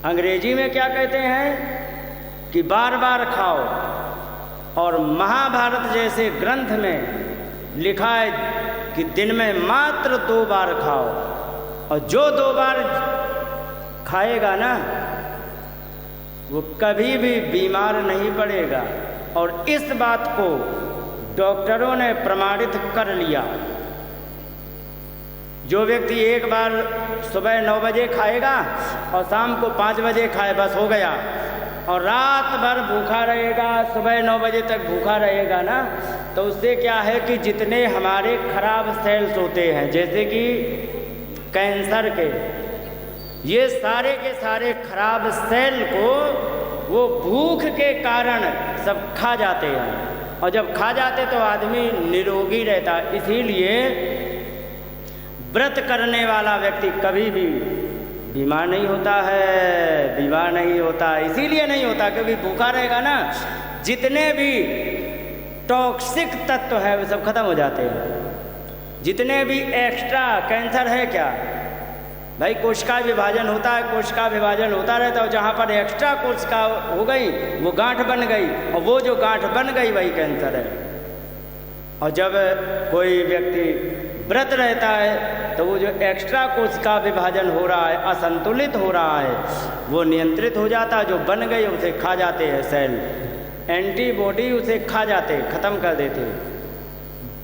अंग्रेजी में क्या कहते हैं कि बार बार खाओ, और महाभारत जैसे ग्रंथ में लिखा है कि दिन में मात्र 2 बार खाओ, और जो 2 बार खाएगा ना वो कभी भी बीमार नहीं पड़ेगा। और इस बात को डॉक्टरों ने प्रमाणित कर लिया। जो व्यक्ति एक बार सुबह 9 बजे खाएगा और शाम को 5 बजे खाए, बस हो गया, और रात भर भूखा रहेगा, सुबह 9 बजे तक भूखा रहेगा ना, तो उससे क्या है कि जितने हमारे खराब सेल्स होते हैं, जैसे कि कैंसर के, ये सारे के सारे खराब सेल को वो भूख के कारण सब खा जाते हैं, और जब खा जाते तो आदमी निरोगी रहता। इसीलिए व्रत करने वाला व्यक्ति कभी भी बीमार नहीं होता है, बीमार नहीं होता। इसीलिए नहीं होता क्योंकि भूखा रहेगा ना, जितने भी टॉक्सिक तत्व है वो सब खत्म हो जाते हैं। जितने भी एक्स्ट्रा, कैंसर है क्या भाई, कोशिका विभाजन होता है, कोशिका विभाजन होता रहता है, और जहाँ पर एक्स्ट्रा कोशिका हो गई वो गांठ बन गई, और वो जो गांठ बन गई वही कैंसर है। और जब कोई व्यक्ति व्रत रहता है तो वो जो एक्स्ट्रा कोशिका विभाजन हो रहा है, असंतुलित हो रहा है, वो नियंत्रित हो जाता है। जो बन गई उसे खा जाते हैं सेल, एंटीबॉडी उसे खा जाते, ख़त्म कर देते।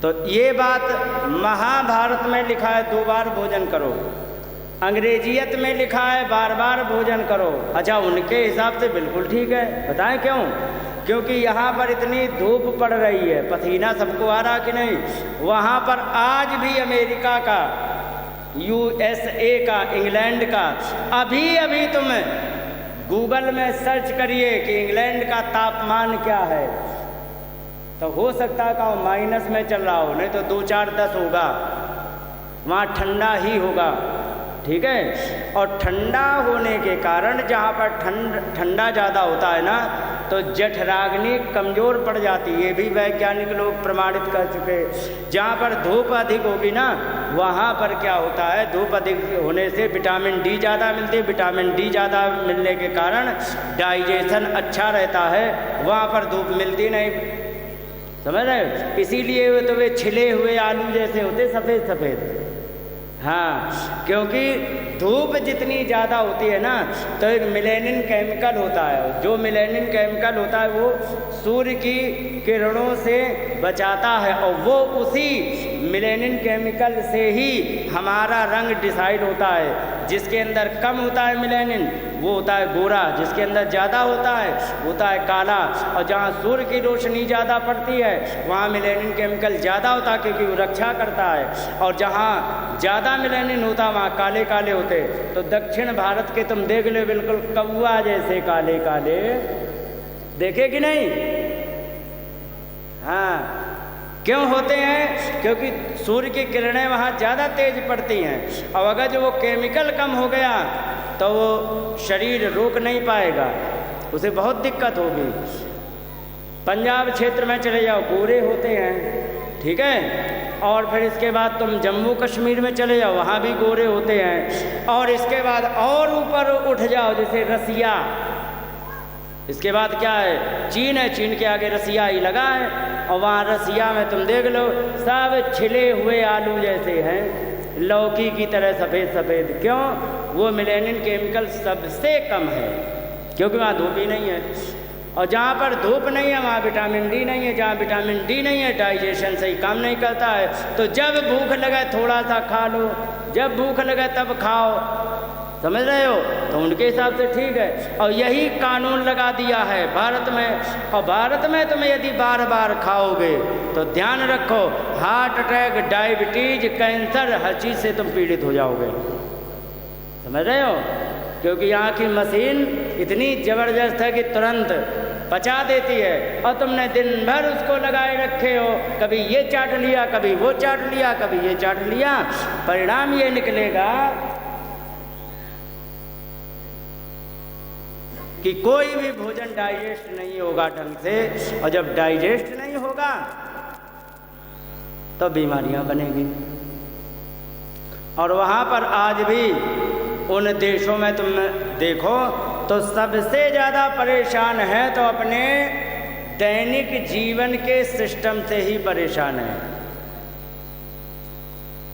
तो ये बात महाभारत में लिखा है 2 बार भोजन करो, अंग्रेजियत में लिखा है बार बार भोजन करो। अच्छा, उनके हिसाब से बिल्कुल ठीक है। बताएं क्यों? क्योंकि यहाँ पर इतनी धूप पड़ रही है, पसीना सबको आ रहा कि नहीं। वहाँ पर आज भी अमेरिका का, USA का, इंग्लैंड का, अभी अभी तुम गूगल में सर्च करिए कि इंग्लैंड का तापमान क्या है, तो हो सकता है कि माइनस में चल रहा हो, नहीं तो 2, 4, 10 होगा। वहाँ ठंडा ही होगा, ठीक है। और ठंडा होने के कारण जहाँ पर ठंडा ज़्यादा होता है ना, तो जठराग्नि कमज़ोर पड़ जाती है। ये भी वैज्ञानिक लोग प्रमाणित कर चुके। जहाँ पर धूप अधिक होगी ना, वहाँ पर क्या होता है, धूप अधिक होने से विटामिन डी ज़्यादा मिलती है। विटामिन डी ज़्यादा मिलने के कारण डाइजेशन अच्छा रहता है, वहाँ पर धूप मिलती नहीं, समझ रहे। इसीलिए तो वे छिले हुए आलू जैसे होते, सफ़ेद सफ़ेद। हाँ, क्योंकि धूप जितनी ज़्यादा होती है ना, तो एक मेलेनिन केमिकल होता है। जो मेलेनिन केमिकल होता है वो सूर्य की किरणों से बचाता है, और वो उसी मेलेनिन केमिकल से ही हमारा रंग डिसाइड होता है। जिसके अंदर कम होता है मेलेनिन वो होता है गोरा, जिसके अंदर ज़्यादा होता है काला। और जहाँ सूर्य की रोशनी ज़्यादा पड़ती है वहाँ मेलेनिन केमिकल ज़्यादा होता है, क्योंकि वो रक्षा करता है। और जहाँ ज़्यादा मेलेनिन होता है वहाँ काले काले होते। तो दक्षिण भारत के तुम देख लो, बिल्कुल कौवा जैसे काले काले, देखे कि नहीं? हाँ, क्यों होते हैं? क्योंकि सूर्य की किरणें वहाँ ज़्यादा तेज पड़ती हैं, और अगर जो वो केमिकल कम हो गया तो वो शरीर रोक नहीं पाएगा, उसे बहुत दिक्कत होगी। पंजाब क्षेत्र में चले जाओ, गोरे होते हैं, ठीक है। और फिर इसके बाद तुम जम्मू कश्मीर में चले जाओ, वहाँ भी गोरे होते हैं। और इसके बाद और ऊपर उठ जाओ, जैसे रसिया, इसके बाद क्या है, चीन है, चीन के आगे रसिया ही लगा है, और वहाँ रसिया में तुम देख लो सब छिले हुए आलू जैसे हैं, लौकी की तरह सफ़ेद सफ़ेद। क्यों? वो मेलेनिन केमिकल सबसे कम है, क्योंकि वहाँ धूप ही नहीं है। और जहाँ पर धूप नहीं है वहाँ विटामिन डी नहीं है, जहाँ विटामिन डी नहीं है डाइजेशन सही काम नहीं करता है। तो जब भूख लगे थोड़ा सा खा लो, जब भूख लगे तब खाओ, समझ रहे हो? तो उनके हिसाब से ठीक है। और यही कानून लगा दिया है भारत में। और भारत में तुम यदि बार बार खाओगे तो ध्यान रखो, हार्ट अटैक, डायबिटीज, कैंसर, हर चीज़ से तुम पीड़ित हो जाओगे, समझ रहे हो? क्योंकि यहाँ की मशीन इतनी ज़बरदस्त है कि तुरंत पचा देती है, और तुमने दिन भर उसको लगाए रखे हो, कभी ये चाट लिया, कभी वो चाट लिया, कभी ये चाट लिया। परिणाम ये निकलेगा कि कोई भी भोजन डाइजेस्ट नहीं होगा ढंग से, और जब डाइजेस्ट नहीं होगा तो बीमारियां बनेगी। और वहाँ पर आज भी उन देशों में तुम देखो तो सबसे ज़्यादा परेशान है तो अपने दैनिक जीवन के सिस्टम से ही परेशान है।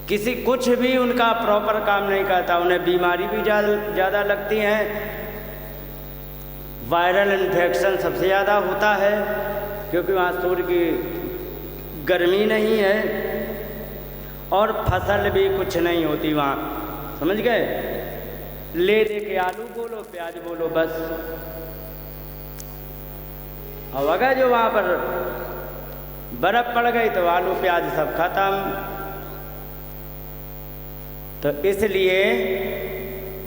किसी कुछ भी उनका प्रॉपर काम नहीं करता, उन्हें बीमारी भी ज़्यादा लगती हैं। वायरल इन्फेक्शन सबसे ज़्यादा होता है क्योंकि वहाँ सूर्य की गर्मी नहीं है और फसल भी कुछ नहीं होती वहाँ, समझ गए। ले दे के आलू बोलो, प्याज बोलो, बस। अब अगर जो वहाँ पर बर्फ़ पड़ गई तो आलू प्याज सब खत्म। तो इसलिए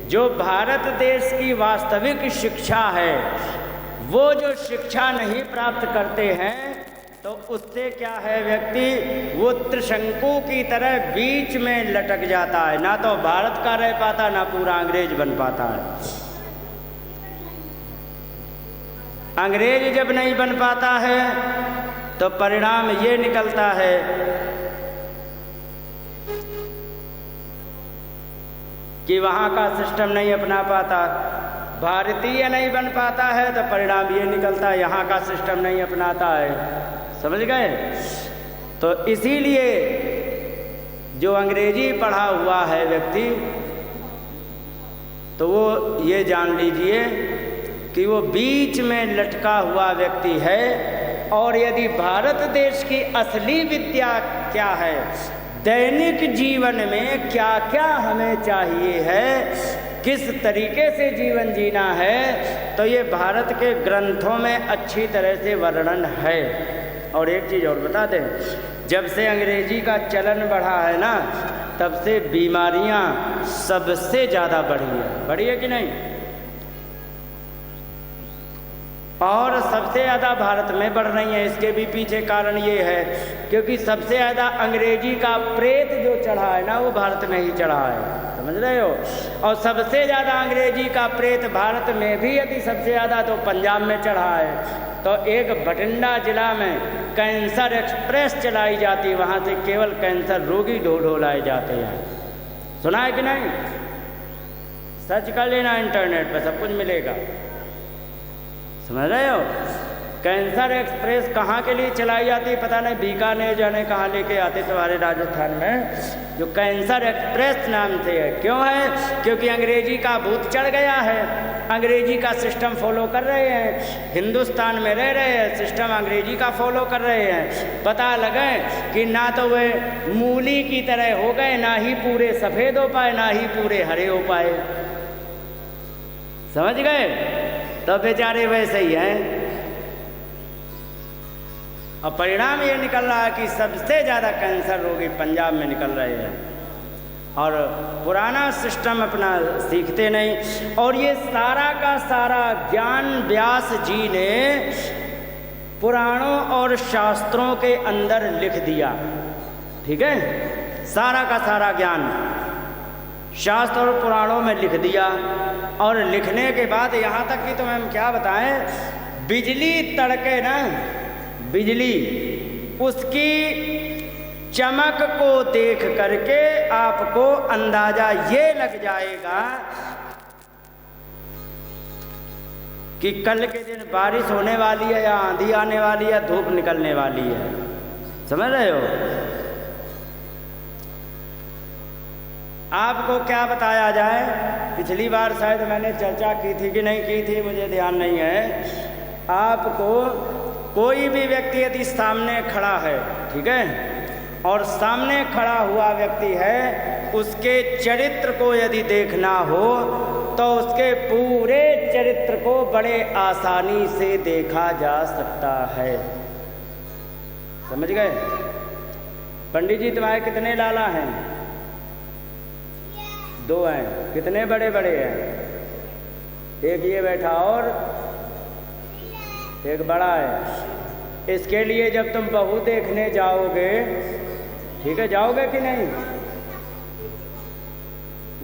जो भारत देश की वास्तविक शिक्षा है, वो जो शिक्षा नहीं प्राप्त करते हैं तो उससे क्या है, व्यक्ति वो त्रिशंकु की तरह बीच में लटक जाता है, ना तो भारत का रह पाता, ना पूरा अंग्रेज बन पाता है। अंग्रेज जब नहीं बन पाता है तो परिणाम ये निकलता है कि वहाँ का सिस्टम नहीं अपना पाता। भारतीय नहीं बन पाता है तो परिणाम ये निकलता है यहाँ का सिस्टम नहीं अपनाता है, समझ गए। तो इसीलिए जो अंग्रेजी पढ़ा हुआ है व्यक्ति, तो वो ये जान लीजिए कि वो बीच में लटका हुआ व्यक्ति है। और यदि भारत देश की असली विद्या क्या है, दैनिक जीवन में क्या क्या हमें चाहिए है, किस तरीके से जीवन जीना है, तो ये भारत के ग्रंथों में अच्छी तरह से वर्णन है। और एक चीज़ और बता दें, जब से अंग्रेजी का चलन बढ़ा है ना, तब से बीमारियां सबसे ज़्यादा बढ़ी है कि नहीं। और सबसे ज़्यादा भारत में बढ़ रही है। इसके भी पीछे कारण ये है क्योंकि सबसे ज़्यादा अंग्रेजी का प्रेत जो चढ़ा है ना, वो भारत में ही चढ़ा है, समझ रहे हो। और सबसे ज़्यादा अंग्रेजी का प्रेत भारत में भी यदि सबसे ज़्यादा तो पंजाब में चढ़ा है। तो एक बठिंडा जिला में कैंसर एक्सप्रेस चलाई जाती, वहाँ से केवल कैंसर रोगी ढो लाए जाते हैं। सुना है कि नहीं? सर्च कर लेना इंटरनेट पर, सब कुछ मिलेगा, समझ रहे हो। कैंसर एक्सप्रेस कहाँ के लिए चलाई जाती पता नहीं, बीकानेर जाने कहाँ लेके आते तुम्हारे राजस्थान में, जो कैंसर एक्सप्रेस नाम से है। क्यों है? क्योंकि अंग्रेजी का भूत चढ़ गया है, अंग्रेजी का सिस्टम फॉलो कर रहे हैं, हिंदुस्तान में रह रहे हैं, सिस्टम अंग्रेजी का फॉलो कर रहे हैं। पता लगे कि ना तो वे मूली की तरह हो गए, ना ही पूरे सफ़ेद हो पाए, ना ही पूरे हरे हो पाए, समझ गए। तो बेचारे वैसे ही हैं। और परिणाम ये निकल रहा है कि सबसे ज़्यादा कैंसर रोगी पंजाब में निकल रहे हैं और पुराना सिस्टम अपना सीखते नहीं। और ये सारा का सारा ज्ञान व्यास जी ने पुराणों और शास्त्रों के अंदर लिख दिया, ठीक है। सारा का सारा ज्ञान शास्त्र और पुराणों में लिख दिया। और लिखने के बाद यहाँ तक कि तुम्हें हम क्या बताएं, बिजली तड़के ना, बिजली उसकी चमक को देख करके आपको अंदाजा ये लग जाएगा कि कल के दिन बारिश होने वाली है या आंधी आने वाली है, धूप निकलने वाली है, समझ रहे हो। आपको क्या बताया जाए, पिछली बार शायद मैंने चर्चा की थी कि नहीं की थी, मुझे ध्यान नहीं है। आपको कोई भी व्यक्ति यदि सामने खड़ा है, ठीक है, और सामने खड़ा हुआ व्यक्ति है, उसके चरित्र को यदि देखना हो तो उसके पूरे चरित्र को बड़े आसानी से देखा जा सकता है, समझ गए। पंडित जी तुम्हारे कितने लाला हैं? 2 हैं। कितने बड़े बड़े हैं? एक ये बैठा और एक बड़ा है। इसके लिए जब तुम बहू देखने जाओगे, ठीक है, जाओगे कि नहीं?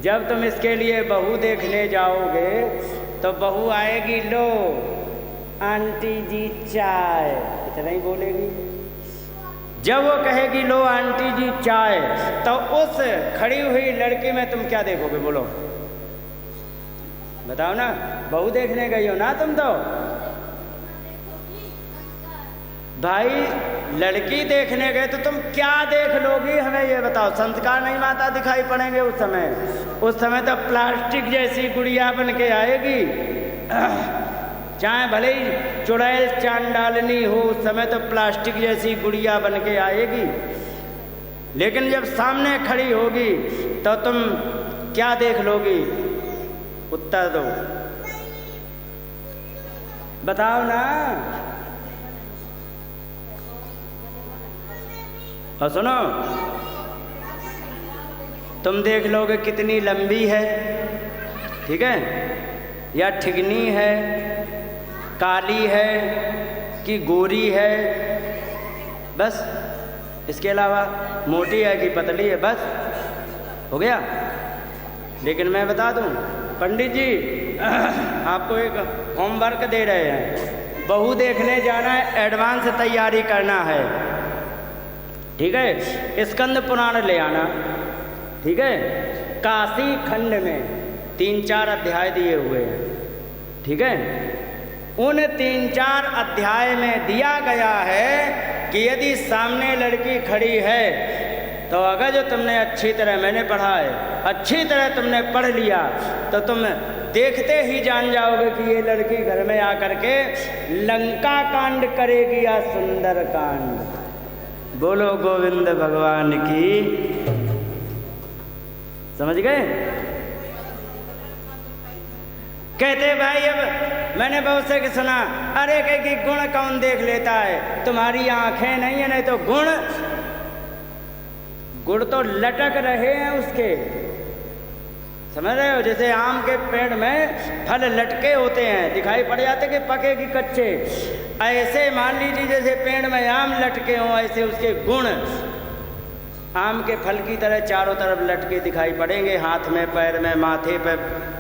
जब तुम इसके लिए बहू देखने जाओगे तो बहू आएगी, लो आंटी जी चाय, इतना ही बोलेगी। जब वो कहेगी लो आंटी जी चाय, तो उस खड़ी हुई लड़की में तुम क्या देखोगे, बोलो? बताओ ना, बहू देखने गई हो ना तुम तो? भाई लड़की देखने गए तो तुम क्या देख लोगी, हमें ये बताओ। संस्कार नहीं माता दिखाई पड़ेंगे उस समय? उस समय तो प्लास्टिक जैसी गुड़िया बन के आएगी, चाहे भले ही चुड़ैल चांडालनी हो, उस समय तो प्लास्टिक जैसी गुड़िया बन के आएगी। लेकिन जब सामने खड़ी होगी तो तुम क्या देख लोगी? उत्तर दो, बताओ ना। और सुनो, तुम देख लोगे कितनी लंबी है, ठीक है, या ठिगनी है, काली है कि गोरी है, बस। इसके अलावा मोटी है कि पतली है, बस हो गया। लेकिन मैं बता दूं, पंडित जी आपको एक होमवर्क दे रहे हैं, बहू देखने जाना है, एडवांस तैयारी करना है, ठीक है। स्कंद पुराण ले आना, ठीक है। काशी खंड में 3-4 अध्याय दिए हुए हैं, ठीक है। उन 3-4 अध्याय में दिया गया है कि यदि सामने लड़की खड़ी है तो अगर जो तुमने अच्छी तरह, मैंने पढ़ा है, अच्छी तरह तुमने पढ़ लिया तो तुम देखते ही जान जाओगे कि ये लड़की घर में आकर के लंका कांड करेगी या सुंदर कांड। बोलो गोविंद भगवान की। समझ गए? कहते भाई, अब मैंने बहुत से सुना, अरे कह कि गुण कौन देख लेता है, तुम्हारी आंखें नहीं है, नहीं तो गुण तो लटक रहे हैं उसके, समझ रहे हो? जैसे आम के पेड़ में फल लटके होते हैं, दिखाई पड़ जाते कि पके कि कच्चे, ऐसे मान लीजिए जैसे पेड़ में आम लटके हों, ऐसे उसके गुण आम के फल की तरह चारों तरफ लटके दिखाई पड़ेंगे, हाथ में, पैर में, माथे पे,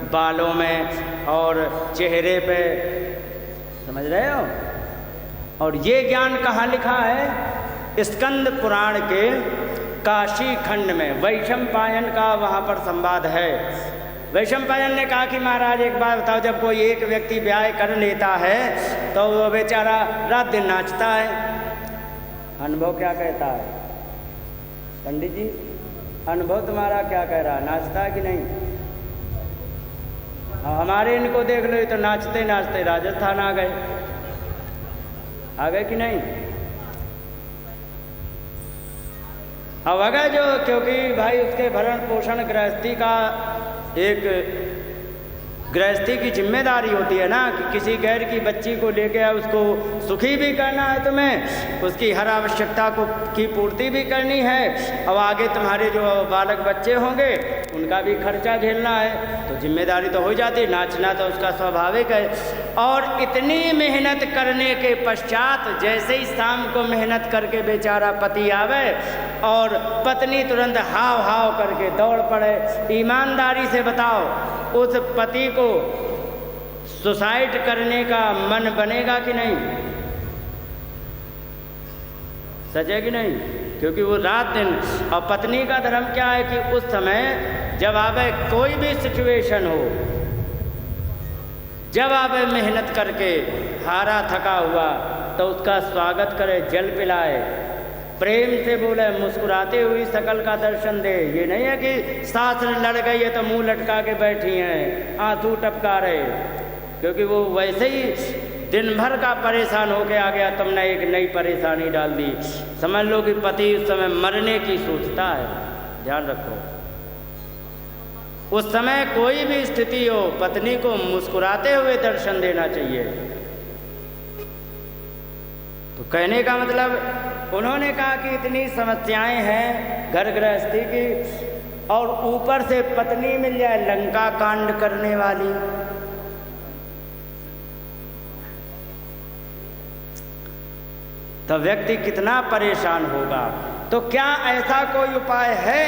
बालों में और चेहरे पे, समझ रहे हो? और ये ज्ञान कहाँ लिखा है? स्कंद पुराण के काशी खंड में वैशंपायन का वहाँ पर संवाद है। वैशंपायन ने कहा कि महाराज एक बात बताओ, जब कोई एक व्यक्ति ब्याह कर लेता है तो वो बेचारा रात दिन नाचता है, अनुभव क्या कहता है? पंडित जी, अनुभव तुम्हारा क्या कह रहा है? नाचता है कि नहीं? हमारे इनको देख लो, तो नाचते नाचते राजस्थान आ गए कि नहीं? अब अगर जो, क्योंकि भाई उसके भरण पोषण गृहस्थी का एक गृहस्थी की जिम्मेदारी होती है ना, कि किसी गैर की बच्ची को लेके आए, उसको सुखी भी करना है तुम्हें, उसकी हर आवश्यकता की पूर्ति भी करनी है, अब आगे तुम्हारे जो बालक बच्चे होंगे उनका भी खर्चा झेलना है, तो जिम्मेदारी तो हो जाती है। नाचना तो उसका स्वाभाविक है। और इतनी मेहनत करने के पश्चात जैसे ही शाम को मेहनत करके बेचारा पति आवे और पत्नी तुरंत हाव हाव करके दौड़ पड़े, ईमानदारी से बताओ उस पति को सुसाइड करने का मन बनेगा कि नहीं? सच है कि नहीं? क्योंकि वो रात दिन, और पत्नी का धर्म क्या है कि उस समय जब आवे कोई भी सिचुएशन हो, जब आवे मेहनत करके हारा थका हुआ, तो उसका स्वागत करे, जल पिलाए, प्रेम से बोले, मुस्कुराते हुई शकल का दर्शन दे। ये नहीं है कि सास लड़ गई है तो मुंह लटका के बैठी हैं, आंसू टपका रहे, क्योंकि वो वैसे ही दिन भर का परेशान होके आ गया, तुमने एक नई परेशानी डाल दी। समझ लो कि पति उस समय मरने की सोचता है। ध्यान रखो, उस समय कोई भी स्थिति हो, पत्नी को मुस्कुराते हुए दर्शन देना चाहिए। तो कहने का मतलब, उन्होंने कहा कि इतनी समस्याएं हैं घर गृहस्थी की, और ऊपर से पत्नी मिल जाए लंका कांड करने वाली। तो व्यक्ति कितना परेशान होगा। तो क्या ऐसा कोई उपाय है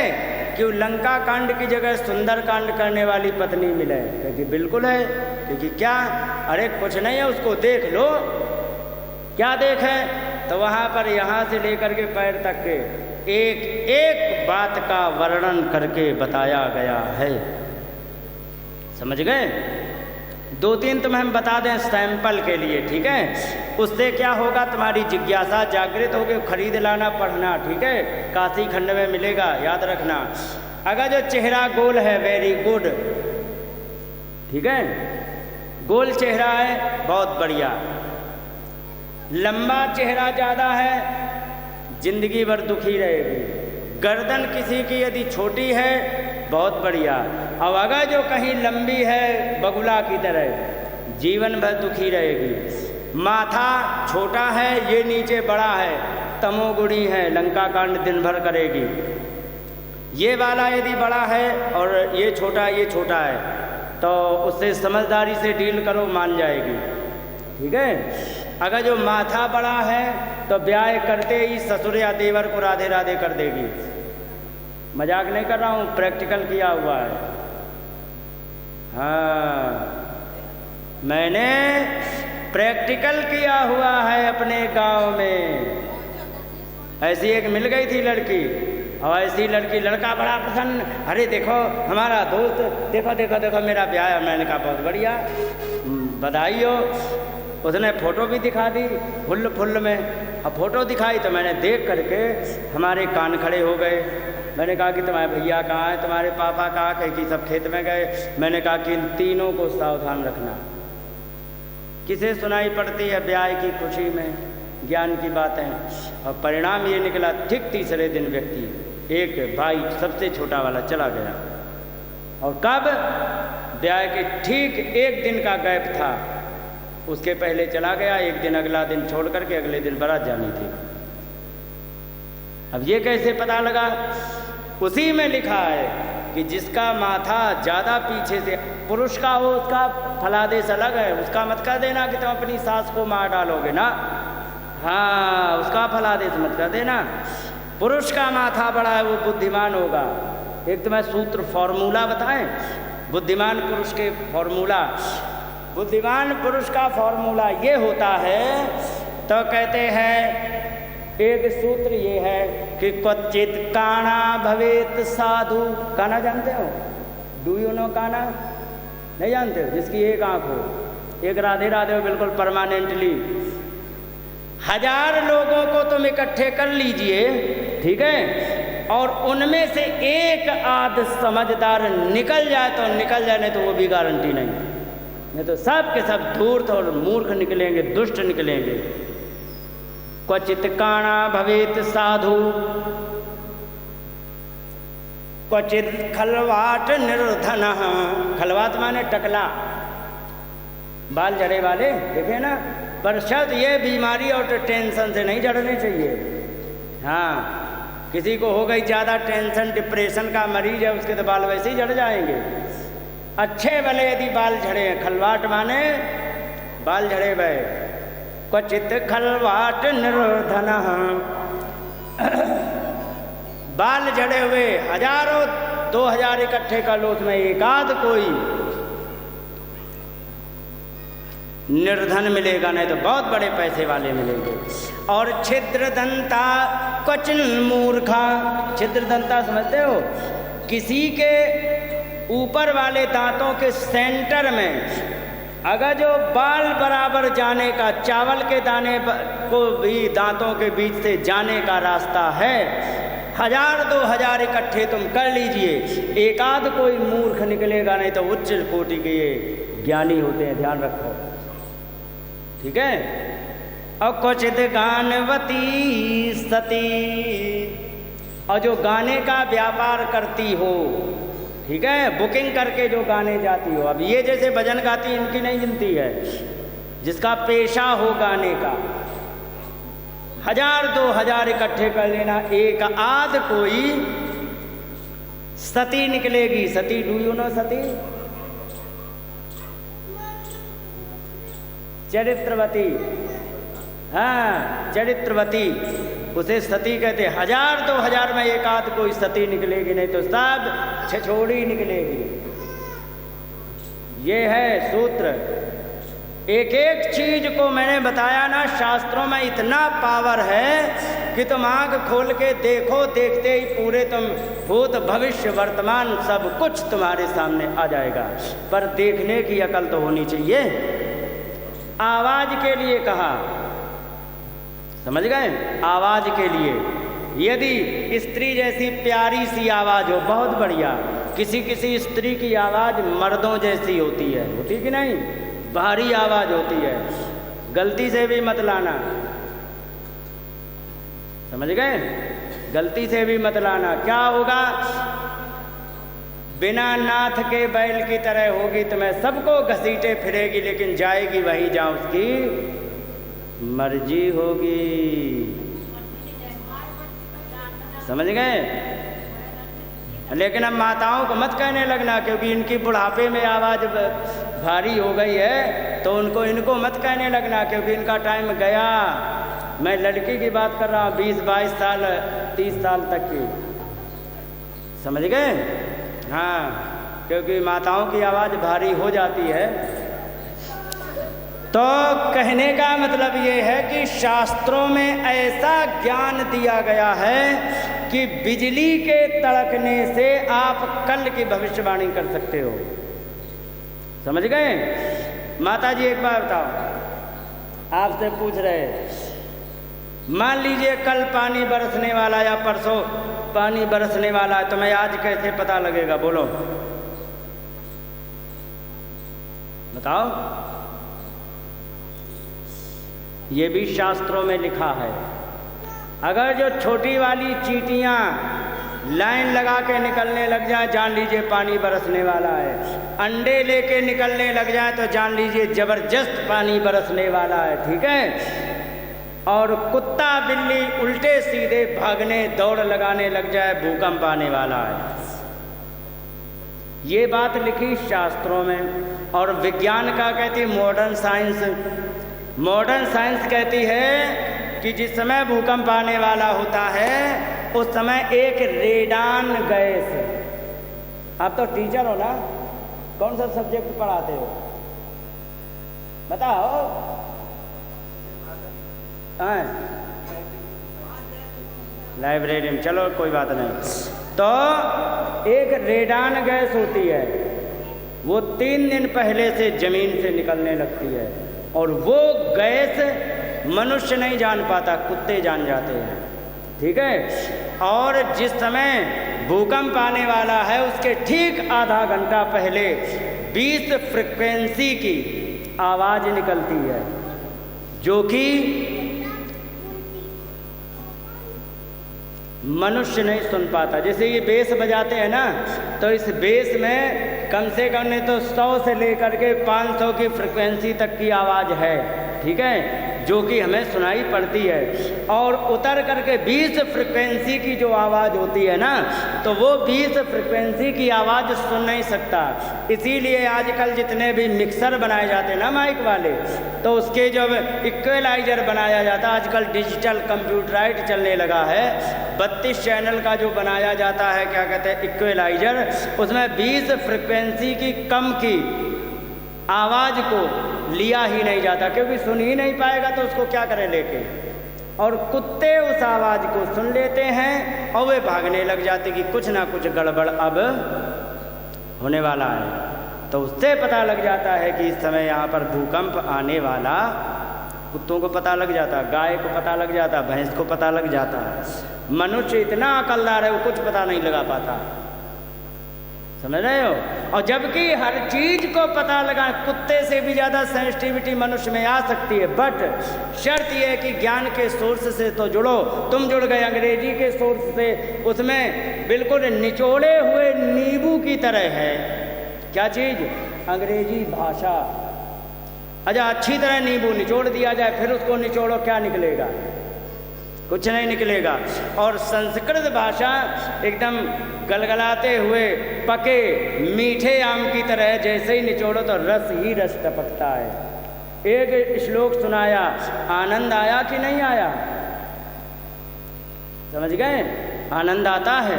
कि लंका कांड की जगह सुंदर कांड करने वाली पत्नी मिले? क्योंकि बिल्कुल है। क्योंकि क्या, अरे कुछ नहीं है, उसको देख लो। क्या देखे? तो वहाँ पर यहाँ से लेकर के पैर तक के एक एक बात का वर्णन करके बताया गया है। समझ गए? दो तीन तुम्हें हम बता दें सैंपल के लिए, ठीक है। उससे क्या होगा, तुम्हारी जिज्ञासा जागृत होगी, खरीद लाना, पढ़ना, ठीक है। काशी खंड में मिलेगा, याद रखना। अगर जो चेहरा गोल है, वेरी गुड, ठीक है, गोल चेहरा है, बहुत बढ़िया। लंबा चेहरा ज़्यादा है, जिंदगी भर दुखी रहेगी। गर्दन किसी की यदि छोटी है, बहुत बढ़िया। अब अगर जो कहीं लंबी है, बगुला की तरह, जीवन भर दुखी रहेगी। माथा छोटा है, ये नीचे बड़ा है, तमोगुणी है, लंका कांड दिन भर करेगी। ये वाला यदि बड़ा है और ये छोटा है, तो उससे समझदारी से डील करो, मान जाएगी, ठीक है। अगर जो माथा बड़ा है तो ब्याह करते ही ससुर या देवर को राधे राधे कर देगी। मजाक नहीं कर रहा हूँ, प्रैक्टिकल किया हुआ है। हाँ, मैंने प्रैक्टिकल किया हुआ है अपने गांव में। ऐसी एक मिल गई थी लड़की, और ऐसी लड़की, लड़का बड़ा पसंद, अरे देखो हमारा दोस्त, देखो देखो देखो मेरा ब्याह है। मैंने कहा बहुत बढ़िया, बधाई हो। उसने फ़ोटो भी दिखा दी फुल में। अब फ़ोटो दिखाई तो मैंने देख करके हमारे कान खड़े हो गए। मैंने कहा कि तुम्हारे भैया कहाँ हैं, तुम्हारे पापा कहाँ, कहीं कि सब खेत में गए। मैंने कहा कि इन तीनों को सावधान रखना। किसे सुनाई पड़ती है ब्याह की खुशी में ज्ञान की बातें। और परिणाम ये निकला, ठीक तीसरे दिन व्यक्ति, एक भाई सबसे छोटा वाला चला गया। और कब? ब्याह के ठीक एक दिन का गैप था, उसके पहले चला गया। एक दिन अगला दिन छोड़ करके अगले दिन बारात जानी थी। अब ये कैसे पता लगा? उसी में लिखा है कि जिसका माथा ज़्यादा पीछे से पुरुष का हो, उसका फलादेश अलग है। उसका मत कर देना कि तुम अपनी सास को मार डालोगे ना, हाँ, उसका फलादेश मत कर देना। पुरुष का माथा बड़ा है, वो बुद्धिमान होगा। एक तो मैं सूत्र फॉर्मूला बताएं, बुद्धिमान पुरुष के फॉर्मूला। बुद्धिमान पुरुष का फॉर्मूला ये होता है, तो कहते हैं एक सूत्र ये है कि क्वचित काना भवेत साधु। काना जानते हो? डू यू नो काना? नहीं जानते हो? जिसकी एक आंख हो, एक राधे राधे हो बिल्कुल परमानेंटली। 1000 लोगों को तुम इकट्ठे कर लीजिए, ठीक है, और उनमें से एक आध समझदार निकल जाए तो निकल जाए, नहीं तो वो भी गारंटी नहीं तो सब के सब धूर्त और मूर्ख निकलेंगे, दुष्ट निकलेंगे। क्वचित काणा भवेत साधु, क्वचित खलवाट निर्धन। खलवाट माने टकला, बाल झड़े वाले, देखे ना। पर शब्द ये बीमारी और टेंशन से नहीं झड़ने चाहिए। हाँ, किसी को हो गई ज़्यादा टेंशन, डिप्रेशन का मरीज है, उसके तो बाल वैसे ही झड़ जाएंगे। अच्छे भले यदि बाल झड़े हैं, खलवाट माने बाल झड़े भय। क्वचित खलवाट निर्धन, बाल झड़े हुए 1000 2000 इकट्ठे कर लो, उसमें एक आध कोई निर्धन मिलेगा, नहीं तो बहुत बड़े पैसे वाले मिलेंगे। और छिद्रदंता क्वचिन मूर्खा। छिद्रदंता समझते हो? किसी के ऊपर वाले दांतों के सेंटर में अगर जो बाल बराबर जाने का, चावल के दाने को भी दांतों के बीच से जाने का रास्ता है, 1000 2000 इकट्ठे तुम कर लीजिए, एक आध कोई मूर्ख निकलेगा, नहीं तो उच्च कोटि के ये ज्ञानी होते हैं, ध्यान रखो, ठीक है। और क्वचित गानवती सती, और जो गाने का व्यापार करती हो, ठीक है, बुकिंग करके जो गाने जाती हो। अब ये जैसे भजन गाती, इनकी नहीं गिनती है, जिसका पेशा हो गाने का, 1000 2000 इकट्ठे कर लेना, एक आध कोई सती निकलेगी। सती, डू यू नो सती? चरित्रवती, हाँ, चरित्रवती, उसे सती कहते। 1000 2000 में एक आध कोई सती निकलेगी, नहीं तो सब छछोड़ी निकलेगी। ये है सूत्र। एक एक चीज को मैंने बताया ना, शास्त्रों में इतना पावर है कि तुम आँख खोल के देखो, देखते ही पूरे तुम भूत भविष्य वर्तमान सब कुछ तुम्हारे सामने आ जाएगा। पर देखने की अकल तो होनी चाहिए। आवाज़ के लिए कहा, समझ गए? आवाज़ के लिए, यदि स्त्री जैसी प्यारी सी आवाज़ हो, बहुत बढ़िया। किसी किसी स्त्री की आवाज़ मर्दों जैसी होती है, होती कि नहीं? भारी आवाज़ होती है, गलती से भी मत लाना, समझ गए? गलती से भी मत लाना। क्या होगा? बिना नाथ के बैल की तरह होगी, तुम्हें सबको घसीटे फिरेगी, लेकिन जाएगी वहीं जहाँ उसकी मर्जी होगी। समझ गए? लेकिन अब माताओं को मत कहने लगना, क्योंकि इनकी बुढ़ापे में आवाज़ भारी हो गई है, तो इनको मत कहने लगना, क्योंकि इनका टाइम गया। मैं लड़की की बात कर रहा हूँ, 20-22 साल 30 साल तक की, समझ गए? हाँ, क्योंकि माताओं की आवाज़ भारी हो जाती है। तो कहने का मतलब ये है कि शास्त्रों में ऐसा ज्ञान दिया गया है कि बिजली के तड़कने से आप कल की भविष्यवाणी कर सकते हो। समझ गए? माता जी एक बार बताओ, आपसे पूछ रहे, मान लीजिए कल पानी बरसने वाला या परसों पानी बरसने वाला है, तो मैं आज कैसे पता लगेगा? बोलो, बताओ। ये भी शास्त्रों में लिखा है। अगर जो छोटी वाली चींटियाँ लाइन लगा के निकलने लग जाए, जान लीजिए पानी बरसने वाला है। अंडे लेके निकलने लग जाए तो जान लीजिए ज़बरदस्त पानी बरसने वाला है, ठीक है? और कुत्ता बिल्ली उल्टे सीधे भागने दौड़ लगाने लग जाए, भूकंप आने वाला है। ये बात लिखी शास्त्रों में। और विज्ञान का कहती है मॉडर्न साइंस कहती है कि जिस समय भूकंप आने वाला होता है उस समय एक रेडान गैस, आप तो टीचर हो ना, कौन सा सब्जेक्ट पढ़ाते हो बताओ? लाइब्रेरी में, चलो कोई बात नहीं। तो एक रेडान गैस होती है, वो 3 दिन पहले से ज़मीन से निकलने लगती है, और वो गैस मनुष्य नहीं जान पाता, कुत्ते जान जाते हैं, ठीक है? और जिस समय भूकंप आने वाला है उसके ठीक आधा घंटा पहले 20 फ्रिक्वेंसी की आवाज़ निकलती है, जो कि मनुष्य नहीं सुन पाता। जैसे ये बेस बजाते हैं ना, तो इस बेस में कम से कम नहीं तो 100 से लेकर के 500 की फ्रिक्वेंसी तक की आवाज़ है, ठीक है, जो कि हमें सुनाई पड़ती है। और उतर करके 20 फ्रिक्वेंसी की जो आवाज़ होती है ना, तो वो 20 फ्रिक्वेंसी की आवाज़ सुन नहीं सकता। इसीलिए आजकल जितने भी मिक्सर बनाए जाते हैं ना माइक वाले, तो उसके जब इक्वलाइजर बनाया जाता है, आजकल डिजिटल कंप्यूटराइज चलने लगा है, 32 चैनल का जो बनाया जाता है, क्या कहते हैं, इक्वलाइजर, उसमें 20 फ्रिक्वेंसी की कम की आवाज़ को लिया ही नहीं जाता, क्योंकि सुन ही नहीं पाएगा तो उसको क्या करें लेके। और कुत्ते उस आवाज़ को सुन लेते हैं और वे भागने लग जाते कि कुछ ना कुछ गड़बड़ अब होने वाला है। तो उससे पता लग जाता है कि इस समय यहाँ पर भूकंप आने वाला। कुत्तों को पता लग जाता, गाय को पता लग जाता, भैंस को पता लग जाता। मनुष्य इतना अकलदार है वो कुछ पता नहीं लगा पाता, समझ रहे हो? और जबकि हर चीज़ को पता लगा, कुत्ते से भी ज़्यादा सेंसिटिविटी मनुष्य में आ सकती है, बट शर्त यह है कि ज्ञान के सोर्स से तो जुड़ो। तुम जुड़ गए अंग्रेजी के सोर्स से, उसमें बिल्कुल निचोड़े हुए नींबू की तरह है। क्या चीज़? अंग्रेजी भाषा। अच्छा, अच्छी तरह नींबू निचोड़ दिया जाए, फिर उसको निचोड़ो, क्या निकलेगा? कुछ नहीं निकलेगा। और संस्कृत भाषा एकदम गलगलाते हुए पके मीठे आम की तरह, जैसे ही निचोड़ो तो रस ही रस टपकता है। एक श्लोक सुनाया, आनंद आया कि नहीं आया? समझ गए? आनंद आता है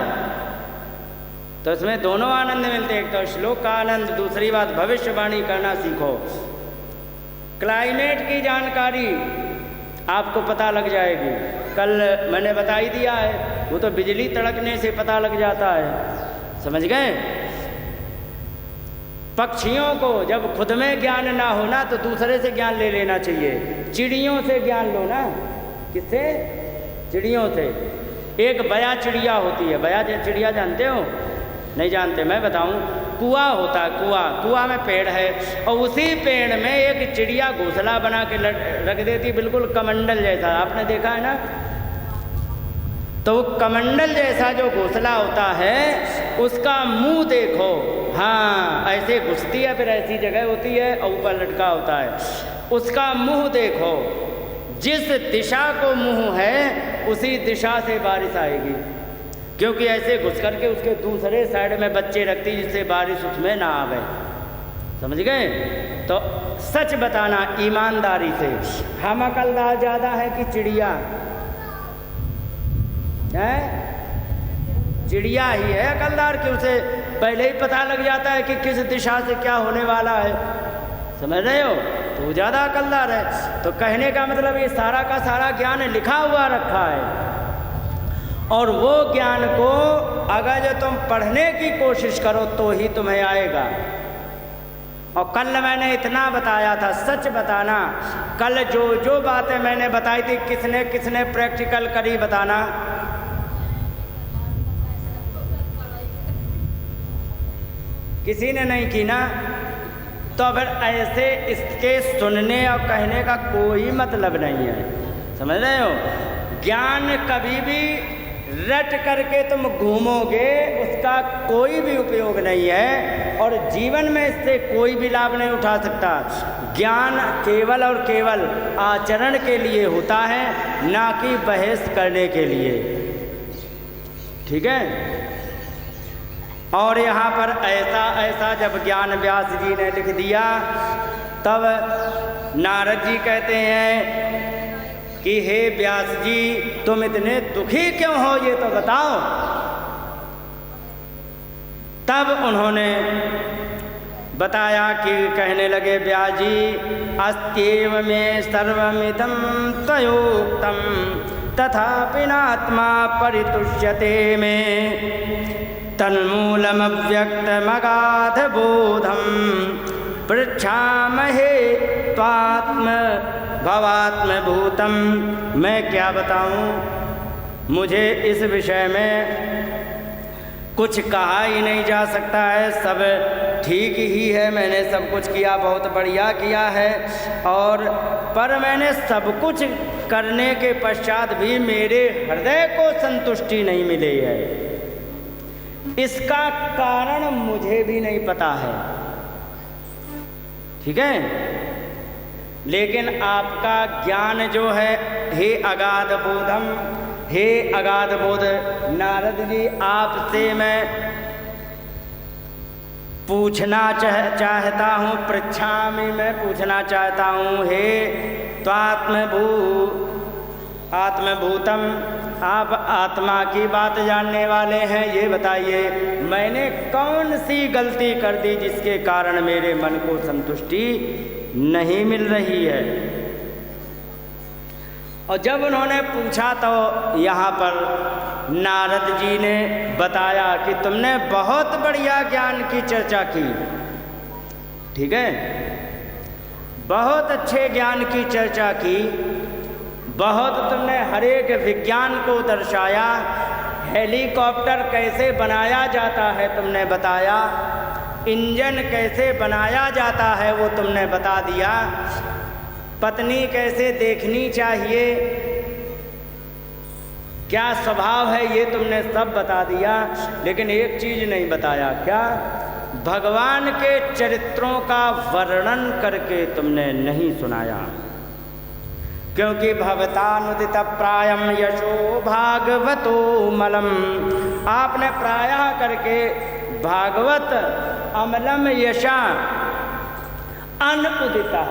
तो इसमें दोनों आनंद मिलते हैं, एक तो श्लोक का आनंद, दूसरी बात भविष्यवाणी करना सीखो। क्लाइमेट की जानकारी आपको पता लग जाएगी, कल मैंने बता ही दिया है, वो तो बिजली तड़कने से पता लग जाता है, समझ गए। पक्षियों को जब खुद में ज्ञान ना हो ना तो दूसरे से ज्ञान ले लेना चाहिए। चिड़ियों से ज्ञान लो ना। किससे? चिड़ियों से। एक बया चिड़िया होती है, बया चिड़िया जानते हो? नहीं जानते, मैं बताऊं। कुआ होता है, कुआ में पेड़ है और उसी पेड़ में एक चिड़िया घोंसला बना के रख देती, बिल्कुल कमंडल जैसा, आपने देखा है ना। तो कमंडल जैसा जो घोंसला होता है उसका मुंह देखो, हाँ ऐसे घुसती है, फिर ऐसी जगह होती है और ऊपर लटका होता है। उसका मुंह देखो, जिस दिशा को मुंह है उसी दिशा से बारिश आएगी, क्योंकि ऐसे घुस करके उसके दूसरे साइड में बच्चे रखती जिससे बारिश उसमें ना आवे। समझ गए? तो सच बताना ईमानदारी से। हम अकलदार ज़्यादा है कि चिड़िया है? चिड़िया ही है अकलदार, कि उसे पहले ही पता लग जाता है कि किस दिशा से क्या होने वाला है। समझ रहे हो? तो वो ज़्यादा अकलदार है। तो कहने का मतलब ये सारा का सारा ज्ञान लिखा हुआ रखा है, और वो ज्ञान को अगर जो तुम पढ़ने की कोशिश करो तो ही तुम्हें आएगा। और कल मैंने इतना बताया था, सच बताना, कल जो जो बातें मैंने बताई थी किसने किसने प्रैक्टिकल करी बताना। किसी ने नहीं की ना। तो फिर ऐसे इसके सुनने और कहने का कोई मतलब नहीं है। समझ रहे हो? ज्ञान कभी भी रट करके तुम घूमोगे उसका कोई भी उपयोग नहीं है, और जीवन में इससे कोई भी लाभ नहीं उठा सकता। ज्ञान केवल और केवल आचरण के लिए होता है, ना कि बहस करने के लिए। ठीक है? और यहाँ पर ऐसा ऐसा जब ज्ञान व्यास जी ने लिख दिया, तब नारद जी कहते हैं कि हे व्यास जी तुम इतने दुखी क्यों हो, ये तो बताओ। तब उन्होंने बताया कि कहने लगे, व्यास जी अस्त्येव में सर्वमिदं त्वयोक्तं तथापि नात्मा परितुष्यते में तन्मूलमव्यक्तमगाधबोधं पृच्छामहे त्वात्म भवात्मभूतम। मैं क्या बताऊं, मुझे इस विषय में कुछ कहा ही नहीं जा सकता है। सब ठीक ही है, मैंने सब कुछ किया, बहुत बढ़िया किया है, और पर मैंने सब कुछ करने के पश्चात भी मेरे हृदय को संतुष्टि नहीं मिली है। इसका कारण मुझे भी नहीं पता है। ठीक है? लेकिन आपका ज्ञान जो है, हे अगाध बोधम, हे अगाध बोध नारद जी, आपसे मैं पूछना चाहता हूँ, पृच्छामि, मैं पूछना चाहता हूँ, हे आत्मभूतम, आप आत्मा की बात जानने वाले हैं, ये बताइए मैंने कौन सी गलती कर दी जिसके कारण मेरे मन को संतुष्टि नहीं मिल रही है। और जब उन्होंने पूछा तो यहाँ पर नारद जी ने बताया कि तुमने बहुत बढ़िया ज्ञान की चर्चा की। ठीक है? बहुत अच्छे ज्ञान की चर्चा की, बहुत तुमने हर एक विज्ञान को दर्शाया। हेलीकॉप्टर कैसे बनाया जाता है तुमने बताया, इंजन कैसे बनाया जाता है वो तुमने बता दिया, पत्नी कैसे देखनी चाहिए, क्या स्वभाव है, ये तुमने सब बता दिया। लेकिन एक चीज़ नहीं बताया, क्या? भगवान के चरित्रों का वर्णन करके तुमने नहीं सुनाया। क्योंकि भवतानुदित प्रायम यशो भागवतो मलम, आपने प्रायः करके भागवत अमलम यशा अनुदिता,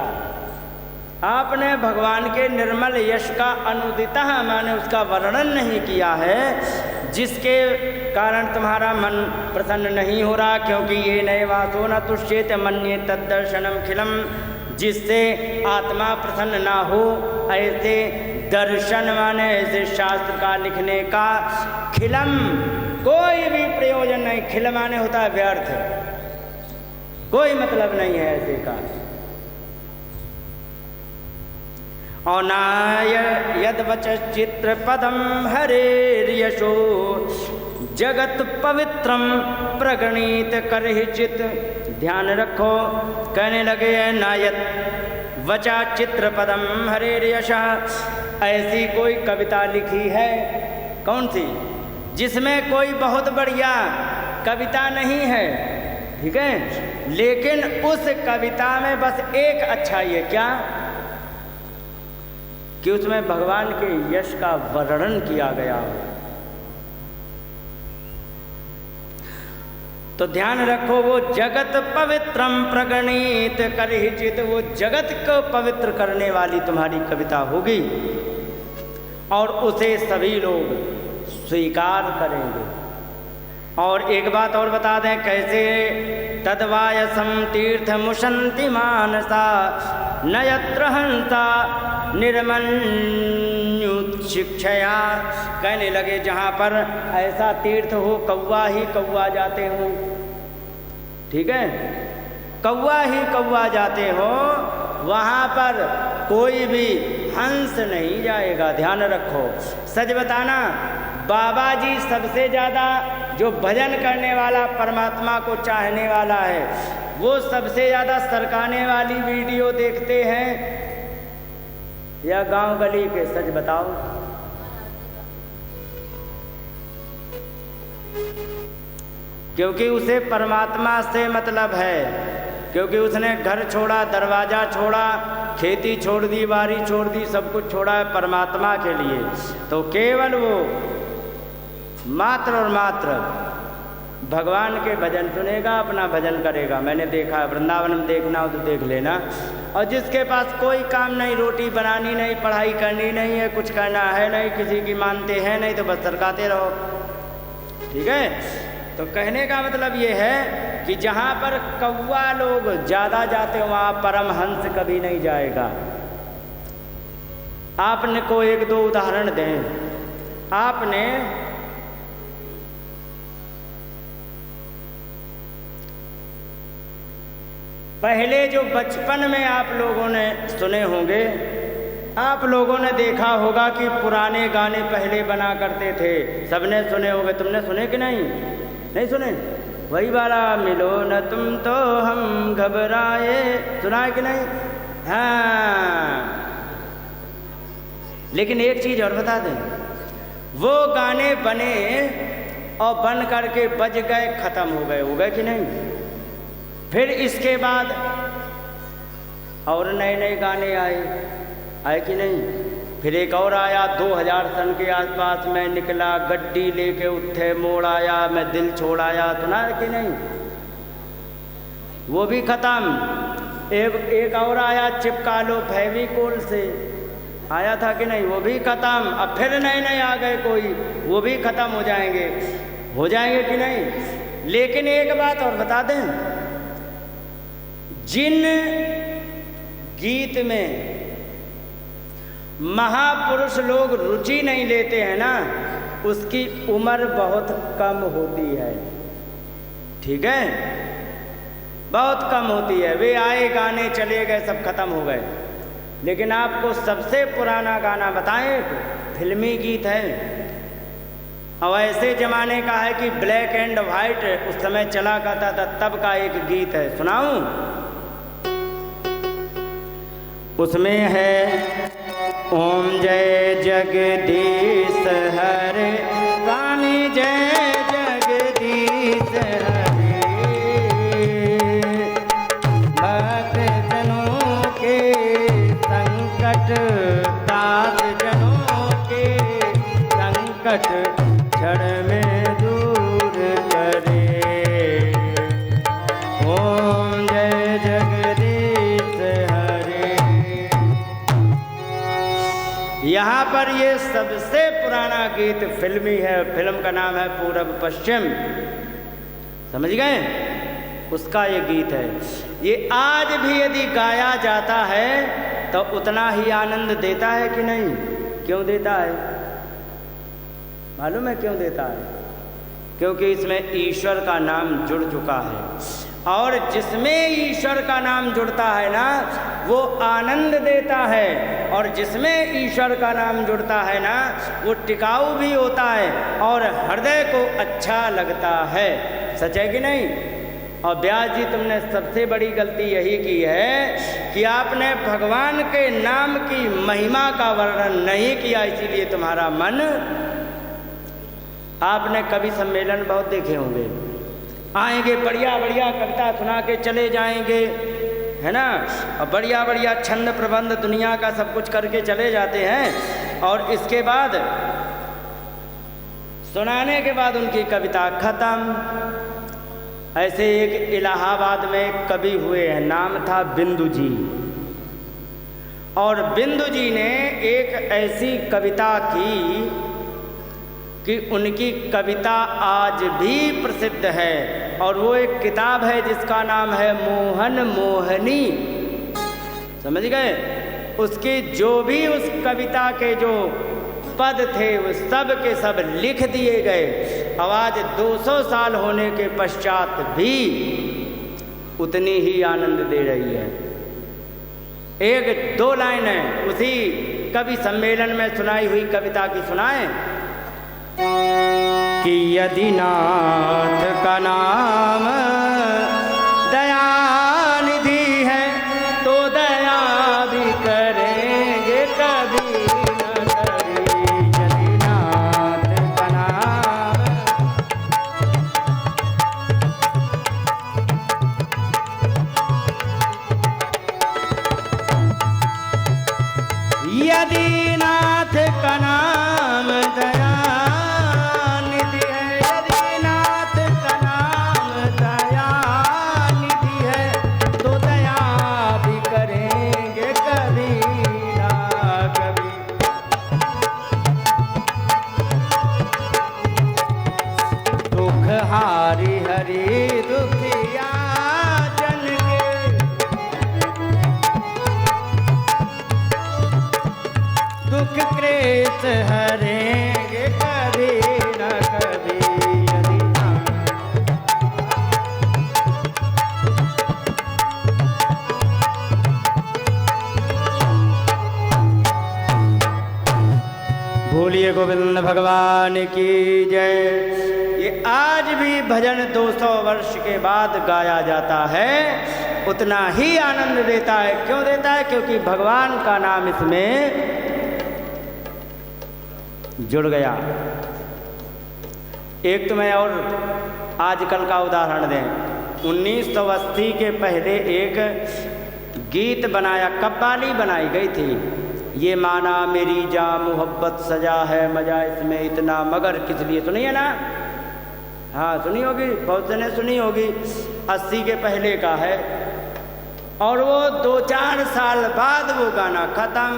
आपने भगवान के निर्मल यश का अनुदिता माने उसका वर्णन नहीं किया है, जिसके कारण तुम्हारा मन प्रसन्न नहीं हो रहा। क्योंकि ये नैवासो न तुष्येत मन्ये तद्दर्शनम खिलम, जिससे आत्मा प्रसन्न ना हो, ऐसे दर्शन माने ऐसे शास्त्र का लिखने का खिलम, कोई भी प्रयोजन नहीं। खिल माने होता है व्यर्थ, कोई मतलब नहीं है ऐसे का। औनाय यदवच चित्र पदम हरेर यशो जगत पवित्रम प्रगणित करहि चित। ध्यान रखो, कहने लगे नायत वचा चित्र पदम हरेर यशः, ऐसी कोई कविता लिखी है कौन सी जिसमें कोई बहुत बढ़िया कविता नहीं है, ठीक है, लेकिन उस कविता में बस एक अच्छाई है, क्या कि उसमें भगवान के यश का वर्णन किया गया। तो ध्यान रखो, वो जगत पवित्रम प्रगणित करहि चित, वो जगत को पवित्र करने वाली तुम्हारी कविता होगी और उसे सभी लोग स्वीकार करेंगे। और एक बात और बता दें कैसे, तद्वायसम तीर्थ मुशंति मानसा नयत्र हंसा निर्मन्युच्छिक्षया। कहने लगे जहाँ पर ऐसा तीर्थ हो कौवा ही कौवा जाते हो, ठीक है, कौवा ही कौवा जाते हो, वहाँ पर कोई भी हंस नहीं जाएगा। ध्यान रखो, सच बताना, बाबा जी सबसे ज़्यादा जो भजन करने वाला, परमात्मा को चाहने वाला है, वो सबसे ज़्यादा सरकाने वाली वीडियो देखते हैं या गांव गली के, सच बताओ। क्योंकि उसे परमात्मा से मतलब है, क्योंकि उसने घर छोड़ा, दरवाज़ा छोड़ा, खेती छोड़ दी, बारी छोड़ दी, सब कुछ छोड़ा है परमात्मा के लिए। तो केवल वो मात्र और मात्र भगवान के भजन सुनेगा, अपना भजन करेगा। मैंने देखा, वृंदावन में देखना हो तो देख लेना। और जिसके पास कोई काम नहीं, रोटी बनानी नहीं, पढ़ाई करनी नहीं है, कुछ करना है नहीं, किसी की मानते हैं नहीं, तो बस सरकाते रहो, ठीक है। तो कहने का मतलब ये है कि जहाँ पर कौवा लोग ज़्यादा जाते हो वहाँ परमहंस कभी नहीं जाएगा। आपने को एक दो उदाहरण दें। आपने पहले जो बचपन में आप लोगों ने सुने होंगे, आप लोगों ने देखा होगा कि पुराने गाने पहले बना करते थे, सबने सुने होंगे। तुमने सुने कि नहीं? नहीं सुने? वही वाला मिलो न तुम तो हम घबराए, सुना है कि नहीं? हाँ, लेकिन एक चीज़ और बता दें, वो गाने बने और बन करके बज गए, ख़त्म हो गए कि नहीं? फिर इसके बाद और नए नए गाने आए कि नहीं? फिर एक और आया 2000 सन के आसपास में निकला, गड्डी लेके उठे मोड़ आया, मैं दिल छोड़ आया, सुना है कि नहीं? वो भी ख़त्म। एक और आया, चिपका लो फेविकोल से, आया था कि नहीं? वो भी ख़त्म। अब फिर नए नए आ गए कोई, वो भी ख़त्म हो जाएंगे कि नहीं? लेकिन एक बात और बता दें, जिन गीत में महापुरुष लोग रुचि नहीं लेते हैं ना, उसकी उम्र बहुत कम होती है, ठीक है, बहुत कम होती है। वे आए, गाने चले गए, सब खत्म हो गए। लेकिन आपको सबसे पुराना गाना बताएं, फिल्मी गीत है, और ऐसे ज़माने का है कि ब्लैक एंड वाइट उस समय चला करता था, तब का एक गीत है, सुनाऊं? उसमें है ओम जय जगदीश हरे, स्वामी जय जगदीश हरे, भक्त जनों के संकट, दास जनों के संकट क्षण में दूर करे। ओम जय जगदीश हरे। यहाँ पर ये सबसे पुराना गीत फिल्मी है, फिल्म का नाम है पूरब पश्चिम, समझ गए? उसका ये गीत है। ये आज भी यदि गाया जाता है तो उतना ही आनंद देता है कि नहीं? क्यों देता है? मालूम है क्यों देता है? क्योंकि इसमें ईश्वर का नाम जुड़ चुका है, और जिसमें ईश्वर का नाम जुड़ता है ना वो आनंद देता है, और जिसमें ईश्वर का नाम जुड़ता है ना वो टिकाऊ भी होता है और हृदय को अच्छा लगता है। सच है कि नहीं? और व्यास जी तुमने सबसे बड़ी गलती यही की है कि आपने भगवान के नाम की महिमा का वर्णन नहीं किया, इसीलिए तुम्हारा मन। आपने कवि सम्मेलन बहुत देखे होंगे, आएंगे बढ़िया बढ़िया कविता सुना के चले जाएंगे, है ना, और बढ़िया बढ़िया छंद प्रबंध दुनिया का सब कुछ करके चले जाते हैं, और इसके बाद सुनाने के बाद उनकी कविता खत्म। ऐसे एक इलाहाबाद में एक कवि हुए हैं, नाम था बिंदु जी, और बिंदु जी ने एक ऐसी कविता की कि उनकी कविता आज भी प्रसिद्ध है, और वो एक किताब है जिसका नाम है मोहन मोहनी। समझ गए? उसकी जो भी उस कविता के जो पद थे वो सब के सब लिख दिए गए। अब आज 200 साल होने के पश्चात भी उतनी ही आनंद दे रही है। एक दो लाइन है उसी कवि सम्मेलन में सुनाई हुई कविता की, सुनाएं कि यदि नाथ का नाम दयानिधि है तो दया भी करेंगे कभी न कभी। यदि नाथ का नाम, यदि नाथ का नाम दया हरि हरि दुखिया जन के, दुख क्लेश हरेंगे कभी न कभी। यदि बोलिए गोविंद भगवान की जय। ये आज भी भजन 200 वर्ष के बाद गाया जाता है, उतना ही आनंद देता है। क्यों देता है? क्योंकि भगवान का नाम इसमें जुड़ गया। एक तो मैं और आजकल का उदाहरण दें, 1980 के पहले एक गीत बनाया, कव्वाली बनाई गई थी, ये माना मेरी जा मोहब्बत सजा है मजा इसमें इतना मगर किस लिए। सुनिए ना, हाँ सुनी होगी, बहुत जने सुनी होगी। 80 के पहले का है, और वो 2-4 साल बाद वो गाना ख़त्म,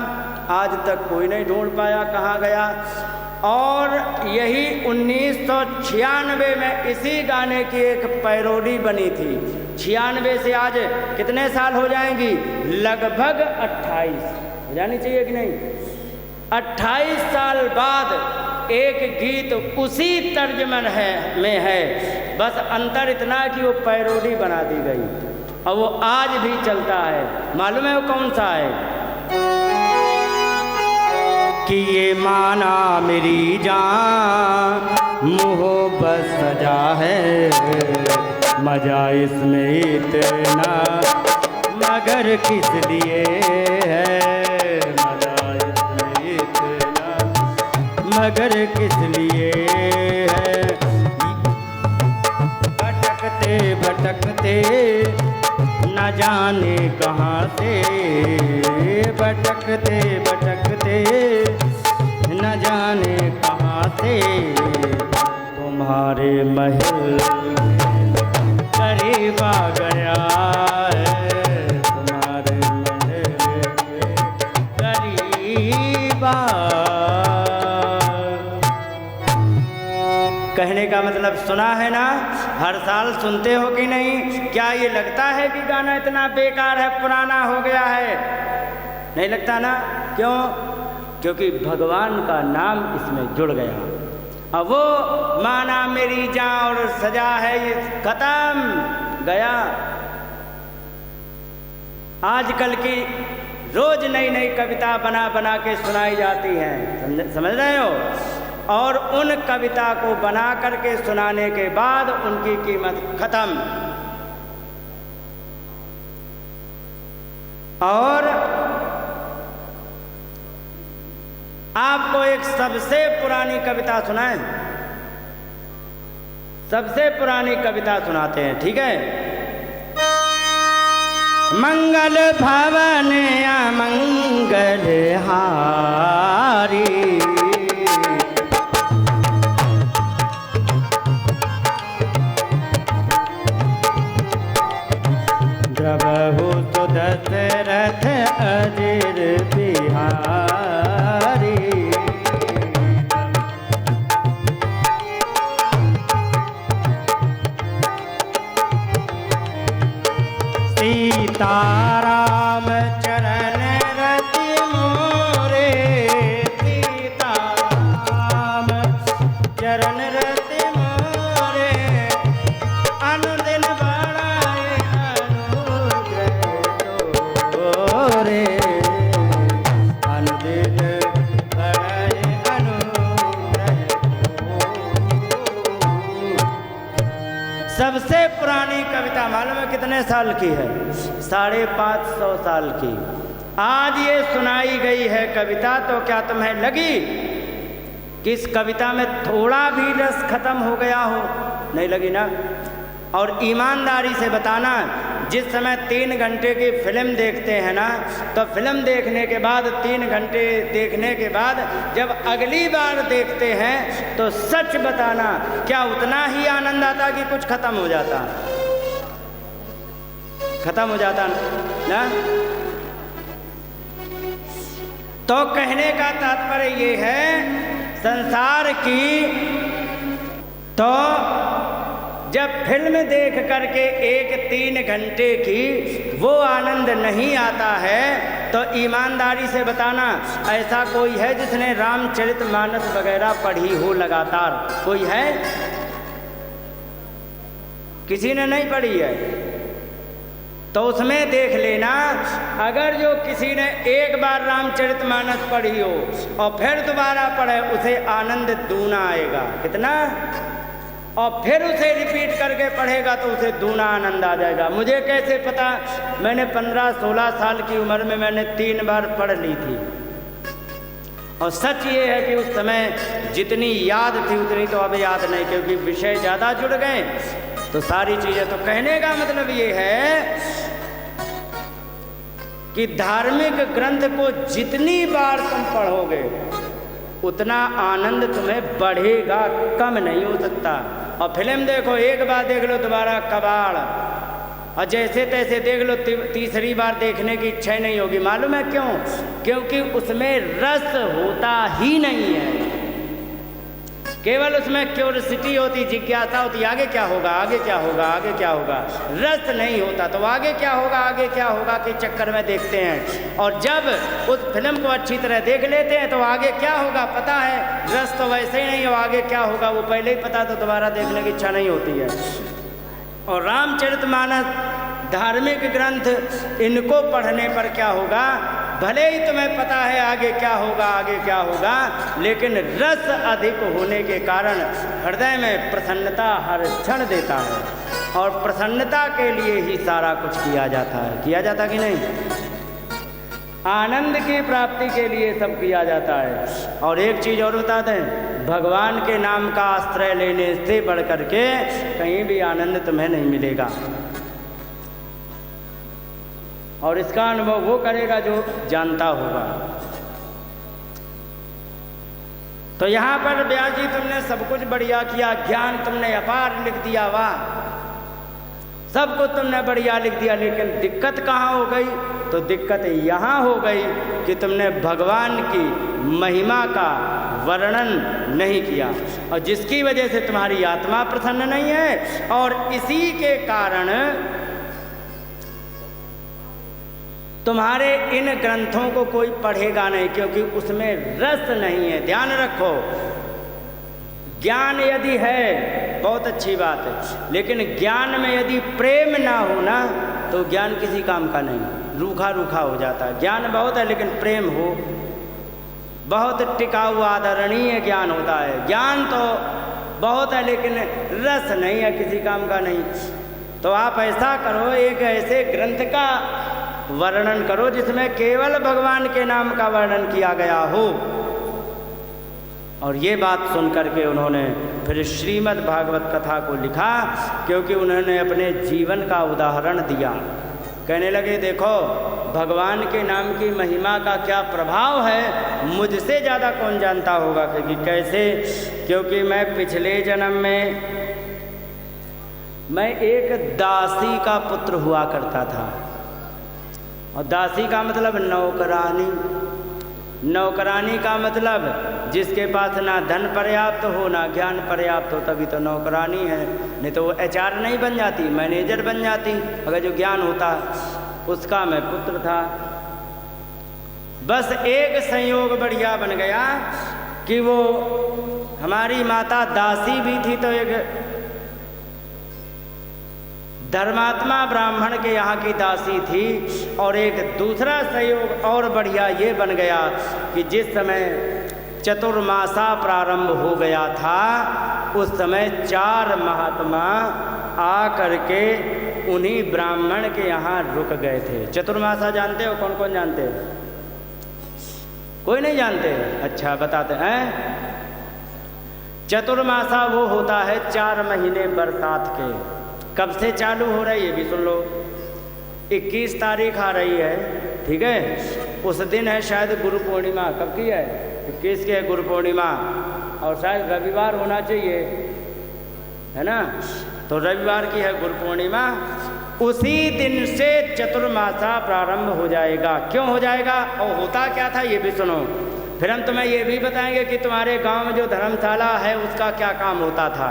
आज तक कोई नहीं ढूंढ पाया कहाँ गया। और यही 1996 में इसी गाने की एक पैरोडी बनी थी। 96 से आज कितने साल हो जाएंगी? लगभग 28 हो जानी चाहिए कि नहीं? 28 साल बाद एक गीत उसी तर्जमन में है, बस अंतर इतना कि वो पैरोडी बना दी गई, और वो आज भी चलता है। मालूम है वो कौन सा है? कि ये माना मेरी जान मोहब्बत सजा है मजा इसमें इतना मगर किस लिए है, मगर किस लिए है। भटकते भटकते न जाने कहाँ से, भटकते भटकते न जाने कहाँ से तुम्हारे महल करीब आ गया है, तुम्हारे महल करीब कहने का मतलब सुना है ना, हर साल सुनते हो कि नहीं? क्या ये लगता है कि गाना इतना बेकार है, पुराना हो गया है? नहीं लगता ना? क्यों? क्योंकि भगवान का नाम इसमें जुड़ गया। अब वो माना मेरी जान और सजा है ये खत्म गया। आजकल की रोज नई नई कविता बना बना के सुनाई जाती हैं, समझ रहे हो? और उन कविता को बना करके सुनाने के बाद उनकी कीमत खत्म। और आपको एक सबसे पुरानी कविता सुनाएं, सबसे पुरानी कविता सुनाते हैं, ठीक है? मंगल भवन अमंगल हारी, द्रवहु तो दशरथ अजिर बिहारी। सीताराम चरण रति मोरे, सीताराम चरण रति मोरे, अनुदिन बढ़ाए अनुग्रह तोरे, अनुदिन बढ़ाए अनुग्रह तोरे। सबसे पुरानी कविता मालूम है कितने साल की है? 550 साल की। आज ये सुनाई गई है कविता, तो क्या तुम्हें लगी कि इस कविता में थोड़ा भी रस खत्म हो गया हो? नहीं लगी ना? और ईमानदारी से बताना, जिस समय 3 घंटे की फिल्म देखते हैं ना, तो फिल्म देखने के बाद 3 घंटे देखने के बाद जब अगली बार देखते हैं तो सच बताना, क्या उतना ही आनंद आता कि कुछ खत्म हो जाता? खत्म हो जाता ना? तो कहने का तात्पर्य ये है, संसार की तो जब फिल्म देख करके एक 3 घंटे की वो आनंद नहीं आता है, तो ईमानदारी से बताना, ऐसा कोई है जिसने रामचरितमानस वगैरह पढ़ी हो लगातार? कोई है? किसी ने नहीं पढ़ी है? तो उसमें देख लेना, अगर जो किसी ने एक बार रामचरितमानस पढ़ी हो और फिर दोबारा पढ़े, उसे आनंद दूना आएगा। कितना? और फिर उसे रिपीट करके पढ़ेगा तो उसे दूना आनंद आ जाएगा। मुझे कैसे पता? मैंने 15-16 साल की उम्र में मैंने 3 बार पढ़ ली थी। और सच ये है कि उस समय जितनी याद थी उतनी तो अब याद नहीं, क्योंकि विषय ज़्यादा जुड़ गए तो सारी चीज़ें। तो कहने का मतलब ये है कि धार्मिक ग्रंथ को जितनी बार तुम पढ़ोगे उतना आनंद तुम्हें बढ़ेगा, कम नहीं हो सकता। और फिल्म देखो, एक बार देख लो दोबारा कबाड़, और जैसे तैसे देख लो, तीसरी बार देखने की इच्छा नहीं होगी। मालूम है क्यों? क्योंकि उसमें रस होता ही नहीं है। केवल उसमें क्यूरियोसिटी होती, जिज्ञासा होती, आगे क्या होगा, आगे क्या होगा, आगे क्या होगा। रस नहीं होता। तो आगे क्या होगा, आगे क्या होगा के चक्कर में देखते हैं। और जब उस फिल्म को अच्छी तरह देख लेते हैं तो आगे क्या होगा पता है, रस तो वैसे ही नहीं हो, आगे क्या होगा वो पहले ही पता, तो दोबारा देखने की इच्छा नहीं होती है। और रामचरितमानस, धार्मिक ग्रंथ, इनको पढ़ने पर क्या होगा, भले ही तुम्हें पता है आगे क्या होगा, आगे क्या होगा, लेकिन रस अधिक होने के कारण हृदय में प्रसन्नता हर क्षण देता है। और प्रसन्नता के लिए ही सारा कुछ किया जाता है। किया जाता कि नहीं? आनंद की प्राप्ति के लिए सब किया जाता है। और एक चीज़ और बता दें, भगवान के नाम का आश्रय लेने से बढ़ करके कहीं भी आनंद तुम्हें नहीं मिलेगा। और इसका अनुभव वो करेगा जो जानता होगा। तो यहाँ पर व्यास जी तुमने सब कुछ बढ़िया किया, ज्ञान तुमने अपार लिख दिया, वाह, सब कुछ तुमने बढ़िया लिख दिया, लेकिन दिक्कत कहाँ हो गई? तो दिक्कत यहाँ हो गई कि तुमने भगवान की महिमा का वर्णन नहीं किया, और जिसकी वजह से तुम्हारी आत्मा प्रसन्न नहीं है। और इसी के कारण तुम्हारे इन ग्रंथों को कोई पढ़ेगा नहीं, क्योंकि उसमें रस नहीं है। ध्यान रखो, ज्ञान यदि है बहुत अच्छी बात है, लेकिन ज्ञान में यदि प्रेम ना हो ना तो ज्ञान किसी काम का नहीं, रूखा रूखा हो जाता है। ज्ञान बहुत है लेकिन प्रेम हो, बहुत टिकाऊ आदरणीय ज्ञान होता है। ज्ञान तो बहुत है लेकिन रस नहीं है, किसी काम का नहीं। तो आप ऐसा करो, एक ऐसे ग्रंथ का वर्णन करो जिसमें केवल भगवान के नाम का वर्णन किया गया हो। और ये बात सुन करके उन्होंने फिर श्रीमद् भागवत कथा को लिखा, क्योंकि उन्होंने अपने जीवन का उदाहरण दिया। कहने लगे देखो भगवान के नाम की महिमा का क्या प्रभाव है, मुझसे ज़्यादा कौन जानता होगा। क्योंकि कैसे, क्योंकि मैं पिछले जन्म में मैं एक दासी का पुत्र हुआ करता था। और दासी का मतलब नौकरानी, नौकरानी का मतलब जिसके पास ना धन पर्याप्त हो ना ज्ञान पर्याप्त हो, तभी तो नौकरानी है। नहीं तो वो HR नहीं बन जाती, मैनेजर बन जाती। अगर जो ज्ञान होता, उसका मैं पुत्र था। बस एक संयोग बढ़िया बन गया कि वो हमारी माता दासी भी थी, तो एक धर्मात्मा ब्राह्मण के यहाँ की दासी थी। और एक दूसरा संयोग और बढ़िया ये बन गया कि जिस समय चतुर्मासा प्रारंभ हो गया था, उस समय 4 महात्मा आ करके उन्हीं ब्राह्मण के यहाँ रुक गए थे। चतुर्मासा जानते हो? कौन कौन जानते हो? कोई नहीं जानते? अच्छा बताते हैं। चतुर्मासा वो होता है 4 महीने बरसात के। कब से चालू हो रही है भी सुन लो। 21 तारीख आ रही है, ठीक है। उस दिन है शायद गुरु पूर्णिमा। कब की है? 21 की है गुरु पूर्णिमा, और शायद रविवार होना चाहिए, है ना। तो रविवार की है गुरु पूर्णिमा। उसी दिन से चतुर्मासा प्रारंभ हो जाएगा। क्यों हो जाएगा और होता क्या था ये भी सुनो। फिर हम तुम्हें ये भी बताएंगे कि तुम्हारे गांव में जो धर्मशाला है उसका क्या काम होता था।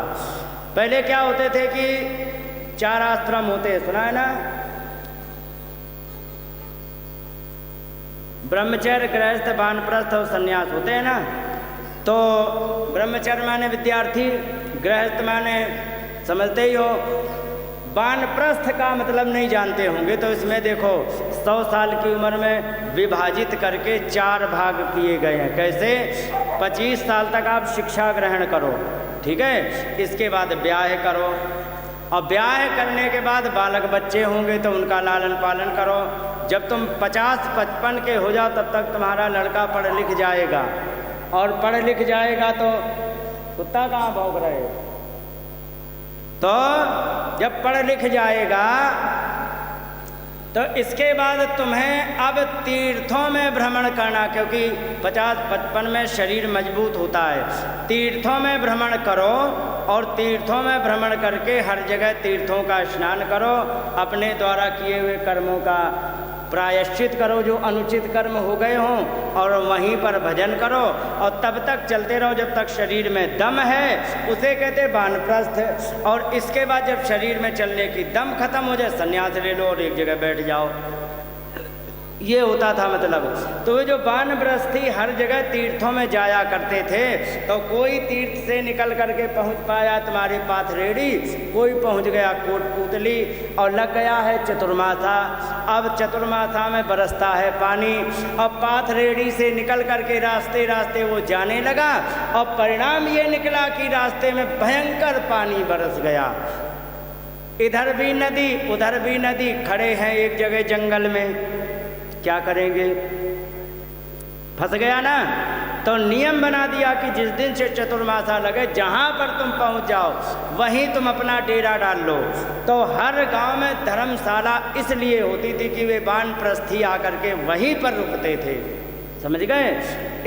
पहले क्या होते थे कि 4 आश्रम होते, सुना है ना। ब्रह्मचर्य, गृहस्थ, वानप्रस्थ और सन्यास होते हैं ना। तो ब्रह्मचर्य माने विद्यार्थी, गृहस्थ माने समझते ही हो, वानप्रस्थ का मतलब नहीं जानते होंगे। तो इसमें देखो 100 साल की उम्र में विभाजित करके 4 भाग किए गए हैं। कैसे? 25 साल तक आप शिक्षा ग्रहण करो, ठीक है। इसके बाद ब्याह करो, और ब्याह करने के बाद बालक बच्चे होंगे तो उनका लालन पालन करो। जब तुम 50-55 के हो जाओ तब तक तुम्हारा लड़का पढ़ लिख जाएगा, और पढ़ लिख जाएगा तो कुत्ता कहाँ भौंक रहे। तो जब पढ़ लिख जाएगा तो इसके बाद तुम्हें अब तीर्थों में भ्रमण करना, क्योंकि 50-55 में शरीर मजबूत होता है। तीर्थों में भ्रमण करो, और तीर्थों में भ्रमण करके हर जगह तीर्थों का स्नान करो, अपने द्वारा किए हुए कर्मों का प्रायश्चित करो जो अनुचित कर्म हो गए हों, और वहीं पर भजन करो, और तब तक चलते रहो जब तक शरीर में दम है। उसे कहते वानप्रस्थ। और इसके बाद जब शरीर में चलने की दम खत्म हो जाए, संन्यास ले लो और एक जगह बैठ जाओ। ये होता था मतलब। तो वे जो वानप्रस्थी हर जगह तीर्थों में जाया करते थे। तो कोई तीर्थ से निकल करके पहुंच पाया तुम्हारे पाथरेड़ी, कोई पहुंच गया कोटपुतली, और लग गया है चतुर्मासा। अब चतुर्मासा में बरसता है पानी, और पाथरेड़ी से निकल करके रास्ते रास्ते वो जाने लगा, और परिणाम ये निकला कि रास्ते में भयंकर पानी बरस गया। इधर भी नदी उधर भी नदी, खड़े हैं एक जगह जंगल में, क्या करेंगे? फंस गया ना। तो नियम बना दिया कि जिस दिन से चतुर्मासा लगे, जहाँ पर तुम पहुँच जाओ वहीं तुम अपना डेरा डाल लो। तो हर गांव में धर्मशाला इसलिए होती थी कि वे वानप्रस्थी आकर के वहीं पर रुकते थे, समझ गए।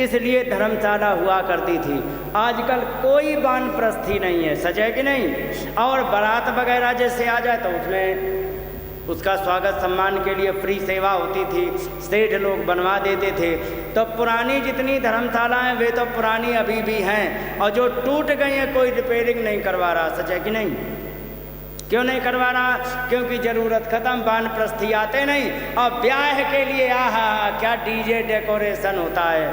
इसलिए धर्मशाला हुआ करती थी। आजकल कोई वानप्रस्थी नहीं है, सच है कि नहीं। और बारात वगैरह जैसे आ जाए तो उसमें उसका स्वागत सम्मान के लिए फ्री सेवा होती थी, सेठ लोग बनवा देते थे। तो पुरानी जितनी धर्मशालाएं वे तो पुरानी अभी भी हैं, और जो टूट गई हैं कोई रिपेयरिंग नहीं करवा रहा, सच है कि नहीं। क्यों नहीं करवा रहा? क्योंकि ज़रूरत ख़त्म, वानप्रस्थी आते नहीं। और ब्याह के लिए आहा क्या डीजे डेकोरेशन होता है।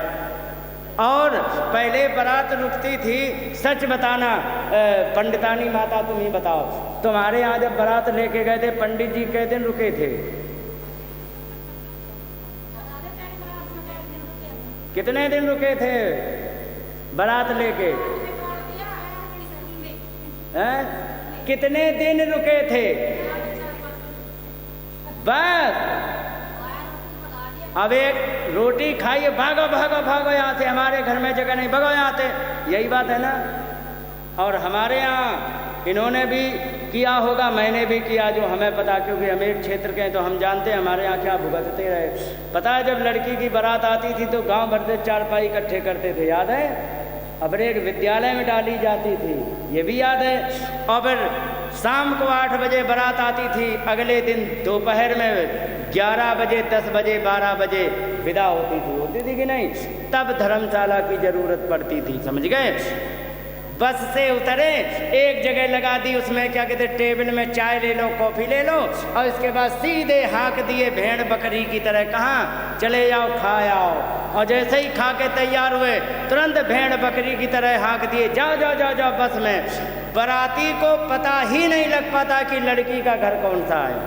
और पहले बारात रुकती थी, सच बताना पंडितानी माता तुम ही बताओ, तुम्हारे यहाँ जब बारात लेके गए थे पंडित जी कितने दिन रुके थे? कितने दिन रुके थे बारात लेके? हैं? कितने दिन रुके थे? बस अब एक रोटी खाइए, भागो भागो भागो यहाँ से, हमारे घर में जगह नहीं, भगो यहाँ से, यही बात है ना। और हमारे यहाँ इन्होंने भी किया होगा, मैंने भी किया, जो हमें पता, क्योंकि हम एक क्षेत्र के हैं तो हम जानते हैं हमारे यहाँ क्या भुगतते रहे। पता है जब लड़की की बारात आती थी तो गांव भर से चारपाई इकट्ठे करते थे, याद है? अब एक विद्यालय में डाली जाती थी, ये भी याद है। और फिर शाम को 8 बजे बारात आती थी, अगले दिन दोपहर में 11 बजे 10 बजे 12 बजे विदा होती थी कि नहीं? तब धर्मशाला की ज़रूरत पड़ती थी, समझ गए? बस से उतरे, एक जगह लगा दी, उसमें क्या कहते टेबल में चाय ले लो, कॉफ़ी ले लो, और इसके बाद सीधे हाँक दिए भेड़ बकरी की तरह, कहाँ चले जाओ खा आओ। और जैसे ही खा के तैयार हुए तुरंत भेड़ बकरी की तरह हाँक दिए, जाओ जाओ जाओ जाओ बस में। बाराती को पता ही नहीं लग पाता कि लड़की का घर कौन सा है।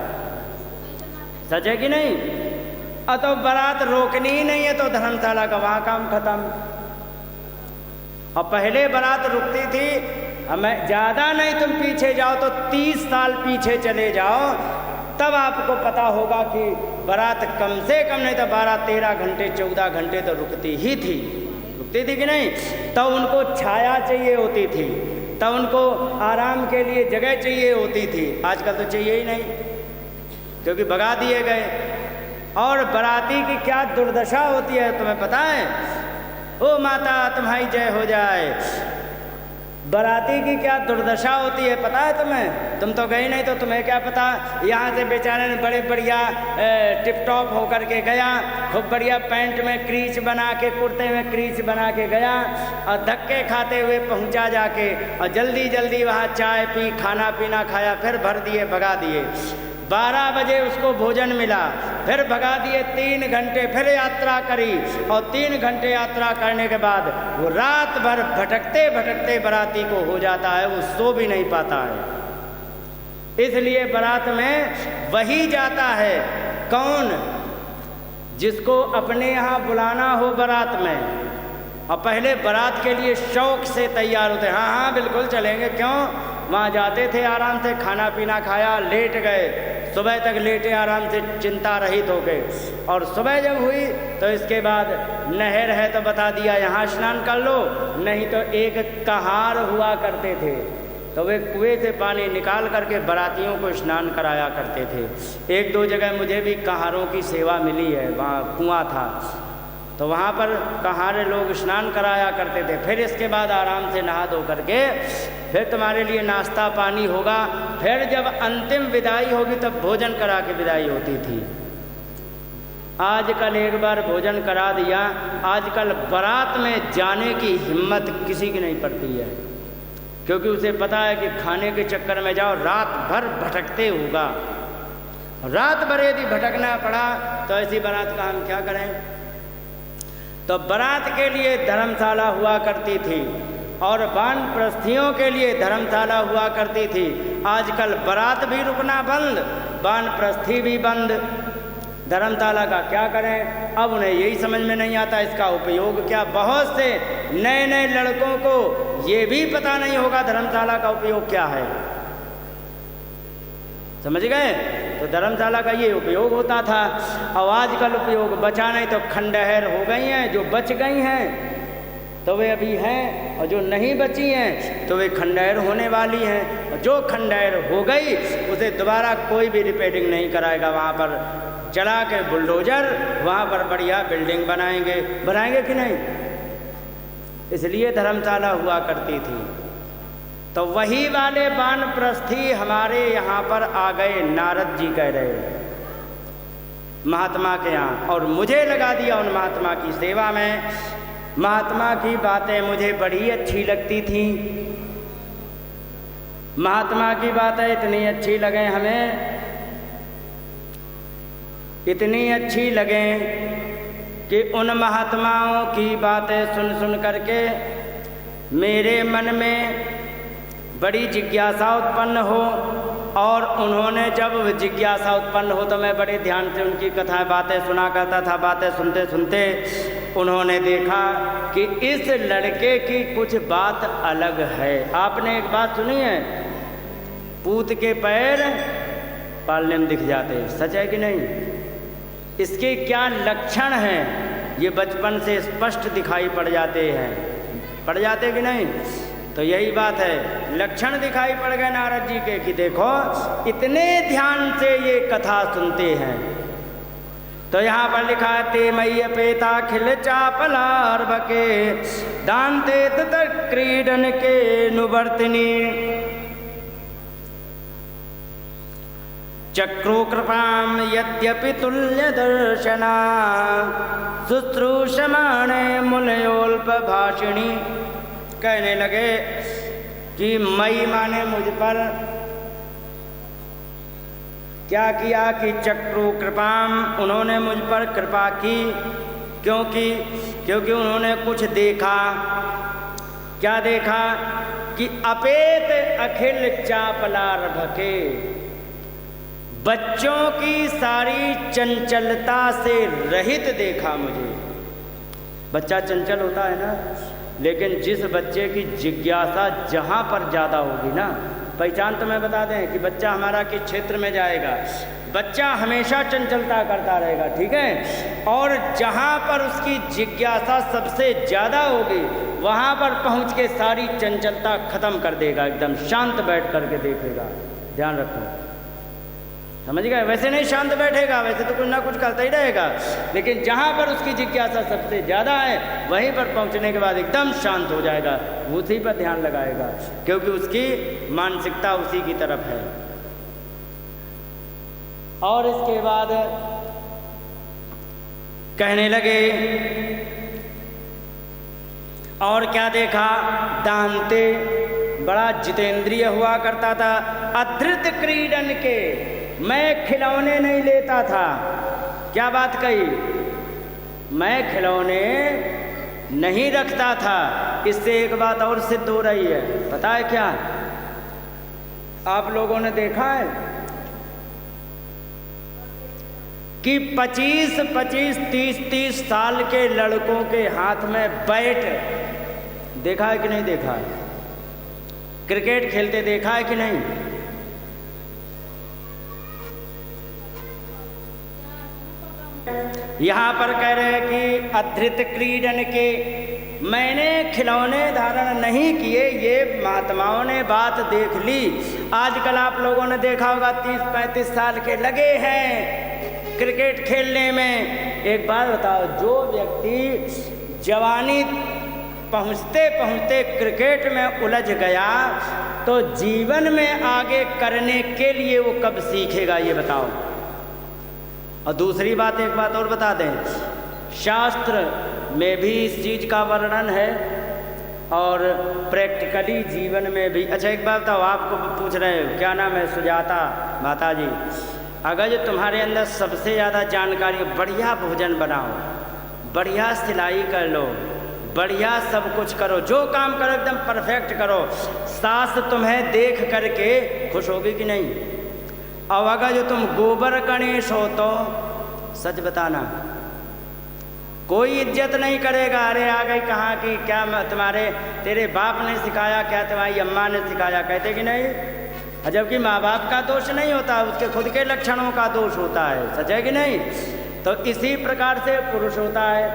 सच है कि नहीं? और तो बारात रोकनी ही नहीं है तो धर्मशाला का वहाँ काम खत्म। और पहले बारात रुकती थी, हमें ज़्यादा नहीं, तुम पीछे जाओ तो 30 साल पीछे चले जाओ, तब आपको पता होगा कि बारात कम से कम नहीं तो 12-13 घंटे 14 घंटे तो रुकती ही थी। रुकती थी कि नहीं? तो उनको छाया चाहिए होती थी, तो उनको आराम के लिए जगह चाहिए होती थी। आजकल तो चाहिए ही नहीं, क्योंकि भगा दिए गए। और बाराती की क्या दुर्दशा होती है तुम्हें पता है? ओ माता तुम्हारी जय हो जाए। बाराती की क्या दुर्दशा होती है पता है तुम्हें? तुम तो गई नहीं तो तुम्हें क्या पता। यहाँ से बेचारे ने बड़े बढ़िया टिप टॉप होकर के गया, खूब बढ़िया पैंट में क्रीच बना के, कुर्ते में क्रीच बना के गया, और धक्के खाते हुए पहुँचा जाके, और जल्दी जल्दी वहाँ चाय पी, खाना पीना खाया, फिर भर दिए, भगा दिए। 12 बजे उसको भोजन मिला, फिर भगा दिए। 3 घंटे फिर यात्रा करी, और 3 घंटे यात्रा करने के बाद वो रात भर भटकते भटकते बाराती को हो जाता है, वो सो भी नहीं पाता है। इसलिए बारात में वही जाता है कौन? जिसको अपने यहाँ बुलाना हो बारात में। और पहले बारात के लिए शौक से तैयार होते, हाँ हाँ बिल्कुल चलेंगे, क्यों? वहाँ जाते थे, आराम से खाना पीना खाया, लेट गए, सुबह तक लेटे आराम से चिंता रहित हो गए। और सुबह जब हुई तो इसके बाद नहर है तो बता दिया यहाँ स्नान कर लो, नहीं तो एक कहार हुआ करते थे, तो वे कुएं से पानी निकाल करके बारातियों को स्नान कराया करते थे। 1-2 जगह मुझे भी कहारों की सेवा मिली है, वहाँ कुआँ था तो वहाँ पर कहारे लोग स्नान कराया करते थे। फिर इसके बाद आराम से नहा धो करके फिर तुम्हारे लिए नाश्ता पानी होगा, फिर जब अंतिम विदाई होगी तब भोजन करा के विदाई होती थी। आजकल एक बार भोजन करा दिया, आजकल बारात में जाने की हिम्मत किसी की नहीं पड़ती है, क्योंकि उसे पता है कि खाने के चक्कर में जाओ रात भर भटकते होगा। रात भर यदि भटकना पड़ा तो ऐसी बारात का हम क्या करें। तो बारात के लिए धर्मशाला हुआ करती थी, और वानप्रस्थियों के लिए धर्मशाला हुआ करती थी। आजकल बारात भी रुकना बंद, वानप्रस्थी भी बंद। धर्मशाला का क्या करें? अब उन्हें यही समझ में नहीं आता इसका उपयोग क्या। बहुत से नए नए लड़कों को ये भी पता नहीं होगा धर्मशाला का उपयोग क्या है, समझ गए? तो धर्मशाला का ये उपयोग होता था। और आजकल उपयोग बचा नहीं तो खंडहर हो गई हैं, जो बच गई हैं तो वे अभी हैं, और जो नहीं बची हैं तो वे खंडहर होने वाली हैं। और जो खंडहर हो गई उसे दोबारा कोई भी रिपेयरिंग नहीं कराएगा। वहाँ पर चला के बुलडोजर वहाँ पर बढ़िया बिल्डिंग बनाएंगे कि नहीं। इसलिए धर्मशाला हुआ करती थी। तो वही वाले वानप्रस्थी हमारे यहाँ पर आ गए, नारद जी कह रहे महात्मा के यहाँ, और मुझे लगा दिया उन महात्मा की सेवा में। महात्मा की बातें मुझे बड़ी अच्छी लगती थीं। महात्मा की बातें इतनी अच्छी लगे हमें, इतनी अच्छी लगे कि उन महात्माओं की बातें सुन सुन करके मेरे मन में बड़ी जिज्ञासा उत्पन्न हो। और उन्होंने जब जिज्ञासा उत्पन्न हो तो मैं बड़े ध्यान से उनकी कथाएं बातें सुना करता था। बातें सुनते सुनते उन्होंने देखा कि इस लड़के की कुछ बात अलग है। आपने एक बात सुनी है, पूत के पैर पालने में दिख जाते हैं, सच है कि नहीं? इसके क्या लक्षण हैं ये बचपन से स्पष्ट दिखाई पड़ जाते हैं, पड़ जाते कि नहीं? तो यही बात है, लक्षण दिखाई पड़ गए नारद जी के कि देखो इतने ध्यान से ये कथा सुनते हैं। तो यहाँ पर लिखा है ते मय्य पेता खिल चापलार बके दांते तत क्रीडन के नुवर्तिनी चक्रो कृपाम यद्यपि तुल्य दर्शना शुश्रूषमाणे मुलयोल्प भाषिणी। कहने लगे कि मई माने मुझ पर क्या किया कि चक्रो कृपाम, उन्होंने मुझ पर कृपा की। क्योंकि उन्होंने कुछ देखा। क्या देखा कि अपेत अखिल चापलार्भके, बच्चों की सारी चंचलता से रहित देखा मुझे। बच्चा चंचल होता है ना, लेकिन जिस बच्चे की जिज्ञासा जहाँ पर ज़्यादा होगी ना, पहचान तो मैं बता दें कि बच्चा हमारा किस क्षेत्र में जाएगा। बच्चा हमेशा चंचलता करता रहेगा, ठीक है, और जहाँ पर उसकी जिज्ञासा सबसे ज़्यादा होगी वहाँ पर पहुँच के सारी चंचलता ख़त्म कर देगा, एकदम शांत बैठ करके देखेगा। ध्यान रखो, समझ गए? वैसे नहीं शांत बैठेगा, वैसे तो कुछ ना कुछ करता ही रहेगा, लेकिन जहाँ पर उसकी जिज्ञासा सबसे ज़्यादा है वहीं पर पहुँचने के बाद एकदम शांत हो जाएगा, उसी पर ध्यान लगाएगा, क्योंकि उसकी मानसिकता उसी की तरफ है। और इसके बाद कहने लगे और क्या देखा, दांते, बड़ा जितेंद्रिय हुआ करता था। अधृत क्रीडन के, मैं खिलौने नहीं लेता था। क्या बात कही? मैं खिलौने नहीं रखता था। इससे एक बात और सिद्ध हो रही है, पता है क्या? आप लोगों ने देखा है कि 25-25, 30-30 साल के लड़कों के हाथ में बैट देखा है कि नहीं देखा है? क्रिकेट खेलते देखा है कि नहीं? यहाँ पर कह रहे हैं कि अधृत क्रीडन के, मैंने खिलौने धारण नहीं किए। ये महात्माओं ने बात देख ली। आजकल आप लोगों ने देखा होगा 30-35 साल के लगे हैं क्रिकेट खेलने में। एक बात बताओ, जो व्यक्ति जवानी पहुँचते पहुँचते क्रिकेट में उलझ गया तो जीवन में आगे करने के लिए वो कब सीखेगा, ये बताओ। और दूसरी बात, एक बात और बता दें, शास्त्र में भी इस चीज़ का वर्णन है और प्रैक्टिकली जीवन में भी। अच्छा एक बात बताओ, आपको पूछ रहे हो, क्या नाम है? सुजाता माता जी। अगर जो तुम्हारे अंदर सबसे ज़्यादा जानकारी, बढ़िया भोजन बनाओ, बढ़िया सिलाई कर लो, बढ़िया सब कुछ करो, जो काम करो एकदम परफेक्ट करो, सास तुम्हें देख करके खुश होगी कि नहीं? और अगर जो तुम गोबर गणेश हो तो सच बताना, कोई इज्जत नहीं करेगा। अरे आ गई कहाँ की, क्या तुम्हारे तेरे बाप ने सिखाया, क्या तुम्हारी अम्मा ने सिखाया, कहते कि नहीं? जबकि माँ बाप का दोष नहीं होता, उसके खुद के लक्षणों का दोष होता है, सच है कि नहीं? तो इसी प्रकार से पुरुष होता है।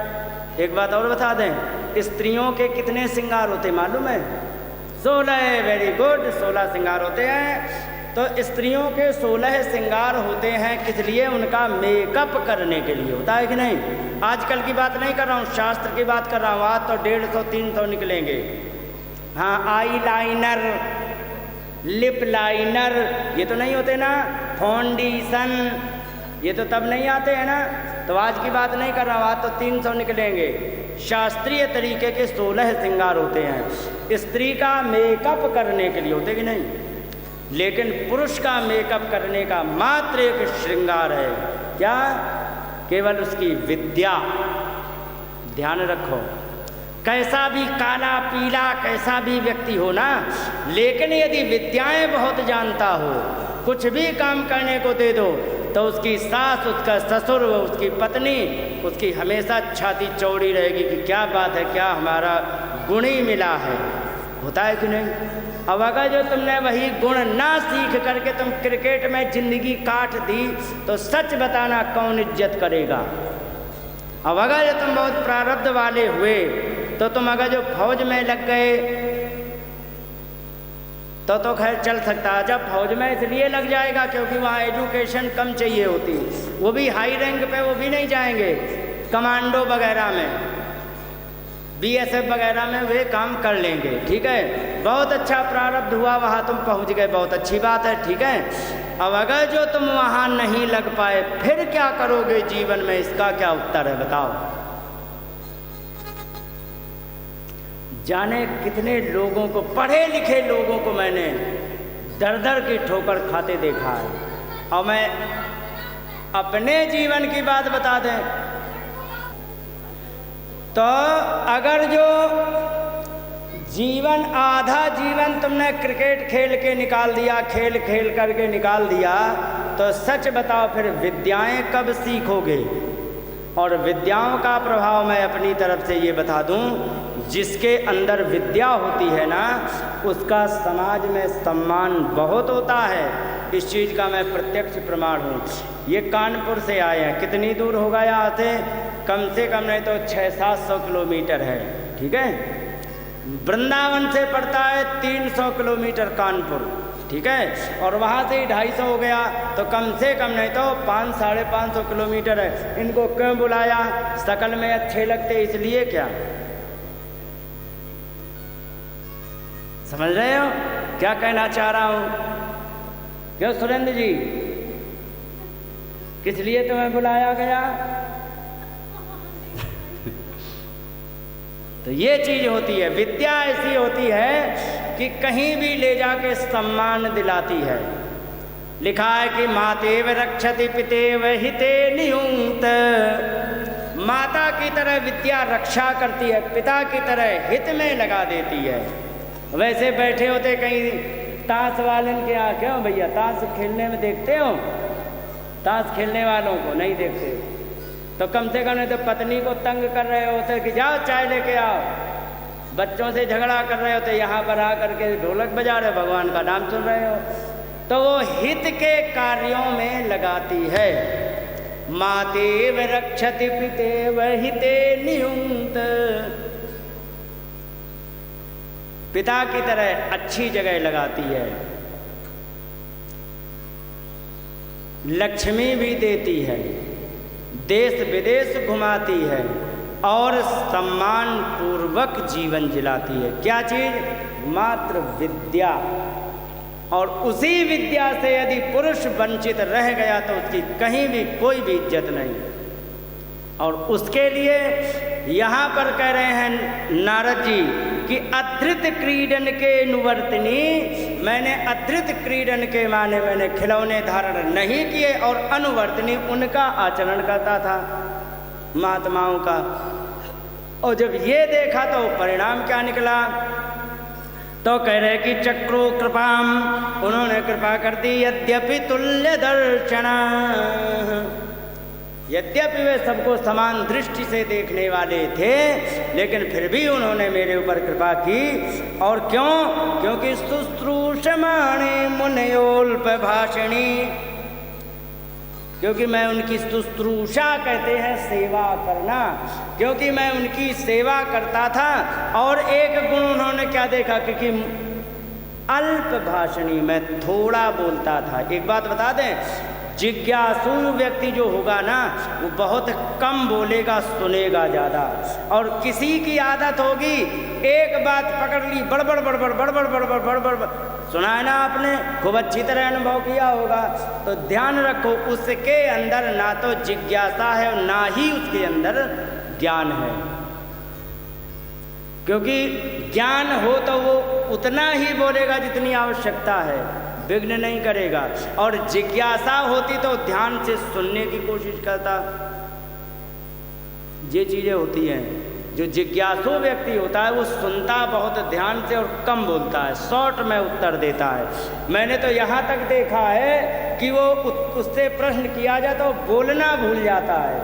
एक बात और बता दें, स्त्रियों के कितने श्रृंगार होते मालूम है? 16। वेरी गुड, 16 श्रृंगार होते हैं। तो स्त्रियों के 16 श्रृंगार होते हैं, किस लिए? उनका मेकअप करने के लिए, होता है कि नहीं? आजकल की बात नहीं कर रहा हूँ, शास्त्र की बात कर रहा हूँ। आज तो 150-300 निकलेंगे। हाँ, आई लाइनर, लिप लाइनर, ये तो नहीं होते ना, फाउंडेशन, ये तो तब नहीं आते हैं ना। तो आज की बात नहीं कर रहा हूँ, आज तो 300 निकलेंगे। शास्त्रीय तरीके के 16 श्रृंगार होते हैं, स्त्री का मेकअप करने के लिए, होते कि नहीं? लेकिन पुरुष का मेकअप करने का मात्र एक श्रृंगार है, क्या? केवल उसकी विद्या। ध्यान रखो, कैसा भी काला पीला कैसा भी व्यक्ति हो ना, लेकिन यदि विद्याएं बहुत जानता हो, कुछ भी काम करने को दे दो तो उसकी सास, उसका ससुर, उसकी पत्नी उसकी हमेशा छाती चौड़ी रहेगी कि क्या बात है, क्या हमारा गुण ही मिला है। होता है कि नहीं? अब अगर जो तुमने वही गुण ना सीख करके तुम क्रिकेट में ज़िंदगी काट दी तो सच बताना कौन इज्जत करेगा? अब अगर जो तुम बहुत प्रारब्ध वाले हुए तो तुम अगर जो फौज में लग गए तो खैर चल सकता है। जब फौज में इसलिए लग जाएगा क्योंकि वहाँ एजुकेशन कम चाहिए होती, वो भी हाई रैंक पे वो भी नहीं जाएंगे, कमांडो वगैरह में, BSF वगैरह में वे काम कर लेंगे। ठीक है, बहुत अच्छा प्रारब्ध हुआ, वहाँ तुम पहुँच गए, बहुत अच्छी बात है। ठीक है, अब अगर जो तुम वहाँ नहीं लग पाए फिर क्या करोगे जीवन में, इसका क्या उत्तर है बताओ? जाने कितने लोगों को, पढ़े लिखे लोगों को मैंने दर दर की ठोकर खाते देखा है। और मैं अपने जीवन की बात बता दें तो अगर जो जीवन, आधा जीवन तुमने क्रिकेट खेल के निकाल दिया, खेल खेल करके निकाल दिया, तो सच बताओ फिर विद्याएं कब सीखोगे? और विद्याओं का प्रभाव मैं अपनी तरफ से ये बता दूं, जिसके अंदर विद्या होती है ना, उसका समाज में सम्मान बहुत होता है। इस चीज़ का मैं प्रत्यक्ष प्रमाण हूँ। ये कानपुर से आए हैं, कितनी दूर होगा यहाँ से कम नहीं तो 600-700 किलोमीटर है। ठीक है, वृंदावन से पड़ता है 300 किलोमीटर कानपुर। ठीक है, और वहाँ से ही 250 हो गया, तो कम से कम नहीं तो 500-550 किलोमीटर है। इनको क्यों बुलाया? शकल में अच्छे लगते इसलिए क्या? समझ रहे हो क्या कहना चाह रहा हूँ? क्यों सुरेंद्र जी, किस लिए तुम्हें बुलाया गया? तो ये चीज होती है, विद्या ऐसी होती है कि कहीं भी ले जाके सम्मान दिलाती है। लिखा है कि मातेव रक्षति पितेव हिते नियुक्त, माता की तरह विद्या रक्षा करती है, पिता की तरह हित में लगा देती है। वैसे बैठे होते कहीं ताश वाले के यहाँ, क्यों भैया ताश खेलने में देखते हो? ताश खेलने वालों को नहीं देखते, तो कम से कम नहीं तो पत्नी को तंग कर रहे होते कि जाओ चाय लेके आओ, बच्चों से झगड़ा कर रहे होते, यहाँ पर आ करके ढोलक बजा रहे, भगवान का नाम सुन रहे हो, तो वो हित के कार्यों में लगाती है। मातेव रक्षति पितेव हिते नियुक्त, पिता की तरह अच्छी जगह लगाती है। लक्ष्मी भी देती है, देश विदेश घुमाती है और सम्मान पूर्वक जीवन जिलाती है। क्या चीज? मात्र विद्या। और उसी विद्या से यदि पुरुष वंचित रह गया तो उसकी कहीं भी कोई भी इज्जत नहीं। और उसके लिए यहाँ पर कह रहे हैं नारद जी कि अधृत क्रीडन के अनुवर्तनी, मैंने अधृत क्रीडन के माने मैंने खिलौने धारण नहीं किए, और अनुवर्तनी उनका आचरण करता था महात्माओं का। और जब ये देखा तो परिणाम क्या निकला? तो कह रहे कि चक्रो कृपाम, उन्होंने कृपा कर दी। यद्यपि तुल्य दर्शना, यद्यपि वे सबको समान दृष्टि से देखने वाले थे, लेकिन फिर भी उन्होंने मेरे ऊपर कृपा की। और क्यों? क्योंकि शुश्रूषमाणे मुनयोल्प भाषणी, क्योंकि मैं उनकी शुश्रूषा कहते हैं सेवा करना, क्योंकि मैं उनकी सेवा करता था। और एक गुण उन्होंने क्या देखा? क्योंकि अल्प भाषणी, मैं थोड़ा बोलता था। एक बात बता दें, जिज्ञासु व्यक्ति जो होगा ना, वो बहुत कम बोलेगा, सुनेगा ज़्यादा। और किसी की आदत होगी एक बात पकड़ ली, बड़बड़ बड़बड़ बड़बड़ बड़बड़ बड़बड़, सुना है ना आपने, खूब अच्छी तरह अनुभव किया होगा। तो ध्यान रखो, उसके अंदर ना तो जिज्ञासा है और ना ही उसके अंदर ज्ञान है। क्योंकि ज्ञान हो तो वो उतना ही बोलेगा जितनी आवश्यकता है, विघ्न नहीं करेगा। और जिज्ञासा होती तो ध्यान से सुनने की कोशिश करता। ये चीज़ें होती हैं। जो जिज्ञासु व्यक्ति होता है वो सुनता बहुत ध्यान से और कम बोलता है, शॉर्ट में उत्तर देता है। मैंने तो यहाँ तक देखा है कि वो उससे प्रश्न किया जाए तो बोलना भूल जाता है।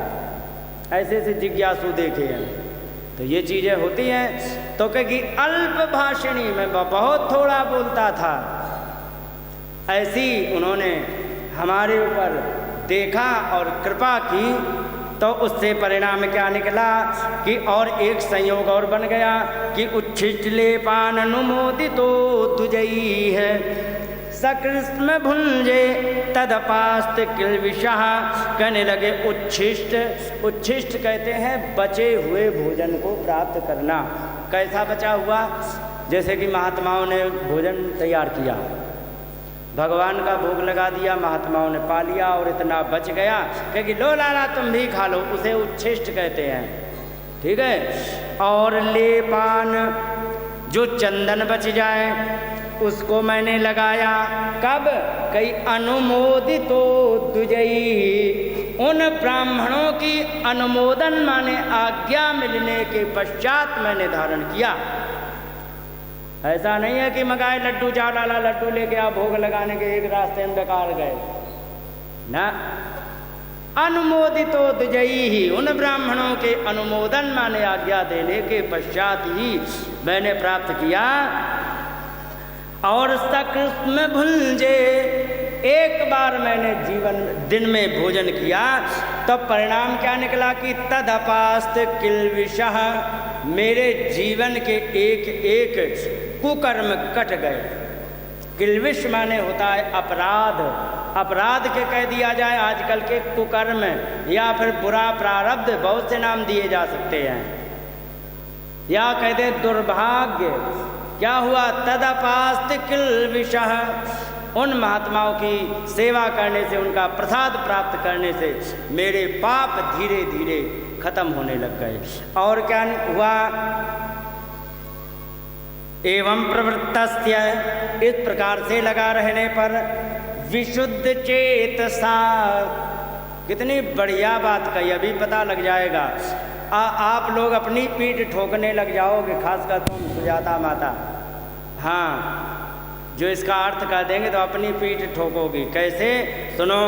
ऐसे ऐसे जिज्ञासु देखे हैं। तो ये चीज़ें होती हैं। तो कहेगी अल्प भाषणी में बहुत थोड़ा बोलता था, ऐसी उन्होंने हमारे ऊपर देखा और कृपा की। तो उससे परिणाम क्या निकला कि और एक संयोग और बन गया कि उच्छिष्ट लेपान अनुमोदितो तुजई है सकृष्म भुंजे तदपास्त किलविषः। कहने लगे उच्छिष्ट, उच्छिष्ट कहते हैं बचे हुए भोजन को प्राप्त करना। कैसा बचा हुआ? जैसे कि महात्माओं ने भोजन तैयार किया, भगवान का भोग लगा दिया, महात्माओं ने पा लिया और इतना बच गया क्योंकि लो लाला तुम भी खा लो, उसे उच्छिष्ट कहते हैं। ठीक है। और लेपान, जो चंदन बच जाए उसको मैंने लगाया। कब? कई अनुमोदितो दुजई, उन ब्राह्मणों की अनुमोदन माने आज्ञा मिलने के पश्चात मैंने धारण किया। ऐसा नहीं है कि मंगाए लड्डू, जा डाला लड्डू लेके आप भोग लगाने के एक रास्ते में बेकार गए ना। अनुमोदितो दुजई ही, उन ब्राह्मणों के अनुमोदन माने आज्ञा देने के पश्चात ही मैंने प्राप्त किया। और सकृष्म भुंजे, एक बार मैंने दिन में भोजन किया तो परिणाम क्या निकला कि तदपास्त किलविषः, मेरे जीवन के एक एक कुकर्म कट गए। किलविष माने होता है अपराध। अपराध के कह दिया जाए आजकल के कुकर्म या फिर बुरा प्रारब्ध, बहुत से नाम दिए जा सकते हैं। या कहते दुर्भाग्य। क्या हुआ? तदपास्त किलविषः, उन महात्माओं की सेवा करने से, उनका प्रसाद प्राप्त करने से मेरे पाप धीरे धीरे खत्म होने लग गए। और क्या हुआ? एवं प्रवृत्तस्य, इस प्रकार से लगा रहने पर विशुद्ध चेतसा। कितनी बढ़िया बात कही, अभी पता लग जाएगा। आप लोग अपनी पीठ ठोकने लग जाओगे, खासकर तुम सुजाता माता। हाँ, जो इसका अर्थ कर देंगे तो अपनी पीठ ठोकोगी। कैसे? सुनो,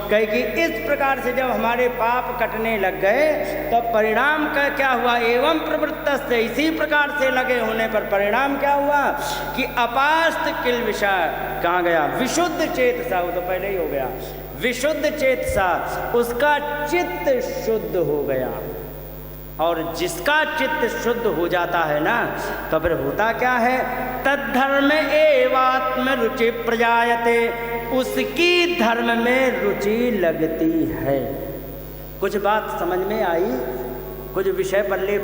कहे कि इस प्रकार से जब हमारे पाप कटने लग गए तो परिणाम का क्या हुआ? एवं प्रवृत्त से, इसी प्रकार से लगे होने पर परिणाम क्या हुआ कि अपास्त किलविषा, कहाँ गया? विशुद्ध चेतसा, वो तो पहले ही हो गया। विशुद्ध चेतसा, उसका चित्त शुद्ध हो गया। और जिसका चित्त शुद्ध हो जाता है ना, तो फिर होता क्या है? तद्धर्म एवात्म रुचि प्रजायते, उसकी धर्म में रुचि लगती है। कुछ बात समझ में आई? कुछ विषय पल्ले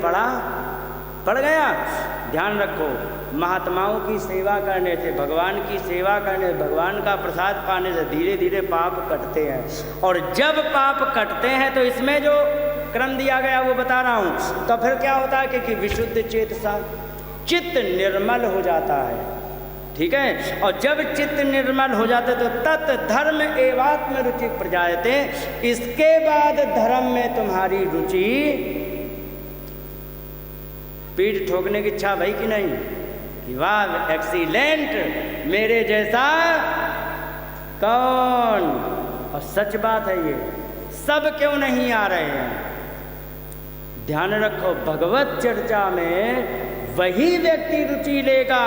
पड़ गया? ध्यान रखो, महात्माओं की सेवा करने से, भगवान की सेवा करने से, भगवान का प्रसाद पाने से धीरे धीरे पाप कटते हैं। और जब पाप कटते हैं तो इसमें जो क्रम दिया गया वो बता रहा हूँ। तो फिर क्या होता है कि विशुद्ध चेतसा, चित्त निर्मल हो जाता है। ठीक है। और जब चित्त निर्मल हो जाते तो तत् धर्म एवात्म रुचि प्रजायते, इसके बाद धर्म में तुम्हारी रुचि, पीठ ठोकने की इच्छा भई कि नहीं कि वाह एक्सीलेंट, मेरे जैसा कौन। और सच बात है ये, सब क्यों नहीं आ रहे हैं? ध्यान रखो, भगवत चर्चा में वही व्यक्ति रुचि लेगा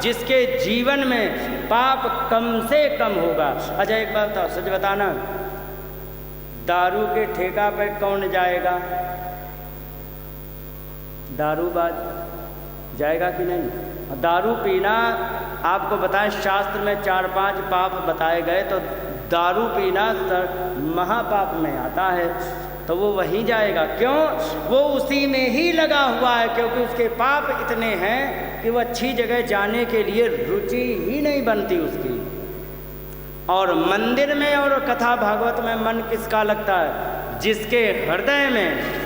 जिसके जीवन में पाप कम से कम होगा। अच्छा एक बात बताओ, सच बताना, दारू के ठेका पे कौन जाएगा? दारूबाज जाएगा कि नहीं? दारू पीना, आपको बताएं शास्त्र में 4-5 पाप बताए गए, तो दारू पीना महापाप में आता है। तो वो वहीं जाएगा। क्यों? वो उसी में ही लगा हुआ है, क्योंकि उसके पाप इतने हैं कि वो अच्छी जगह जाने के लिए रुचि ही नहीं बनती उसकी। और मंदिर में और कथा भागवत में मन किसका लगता है? जिसके हृदय में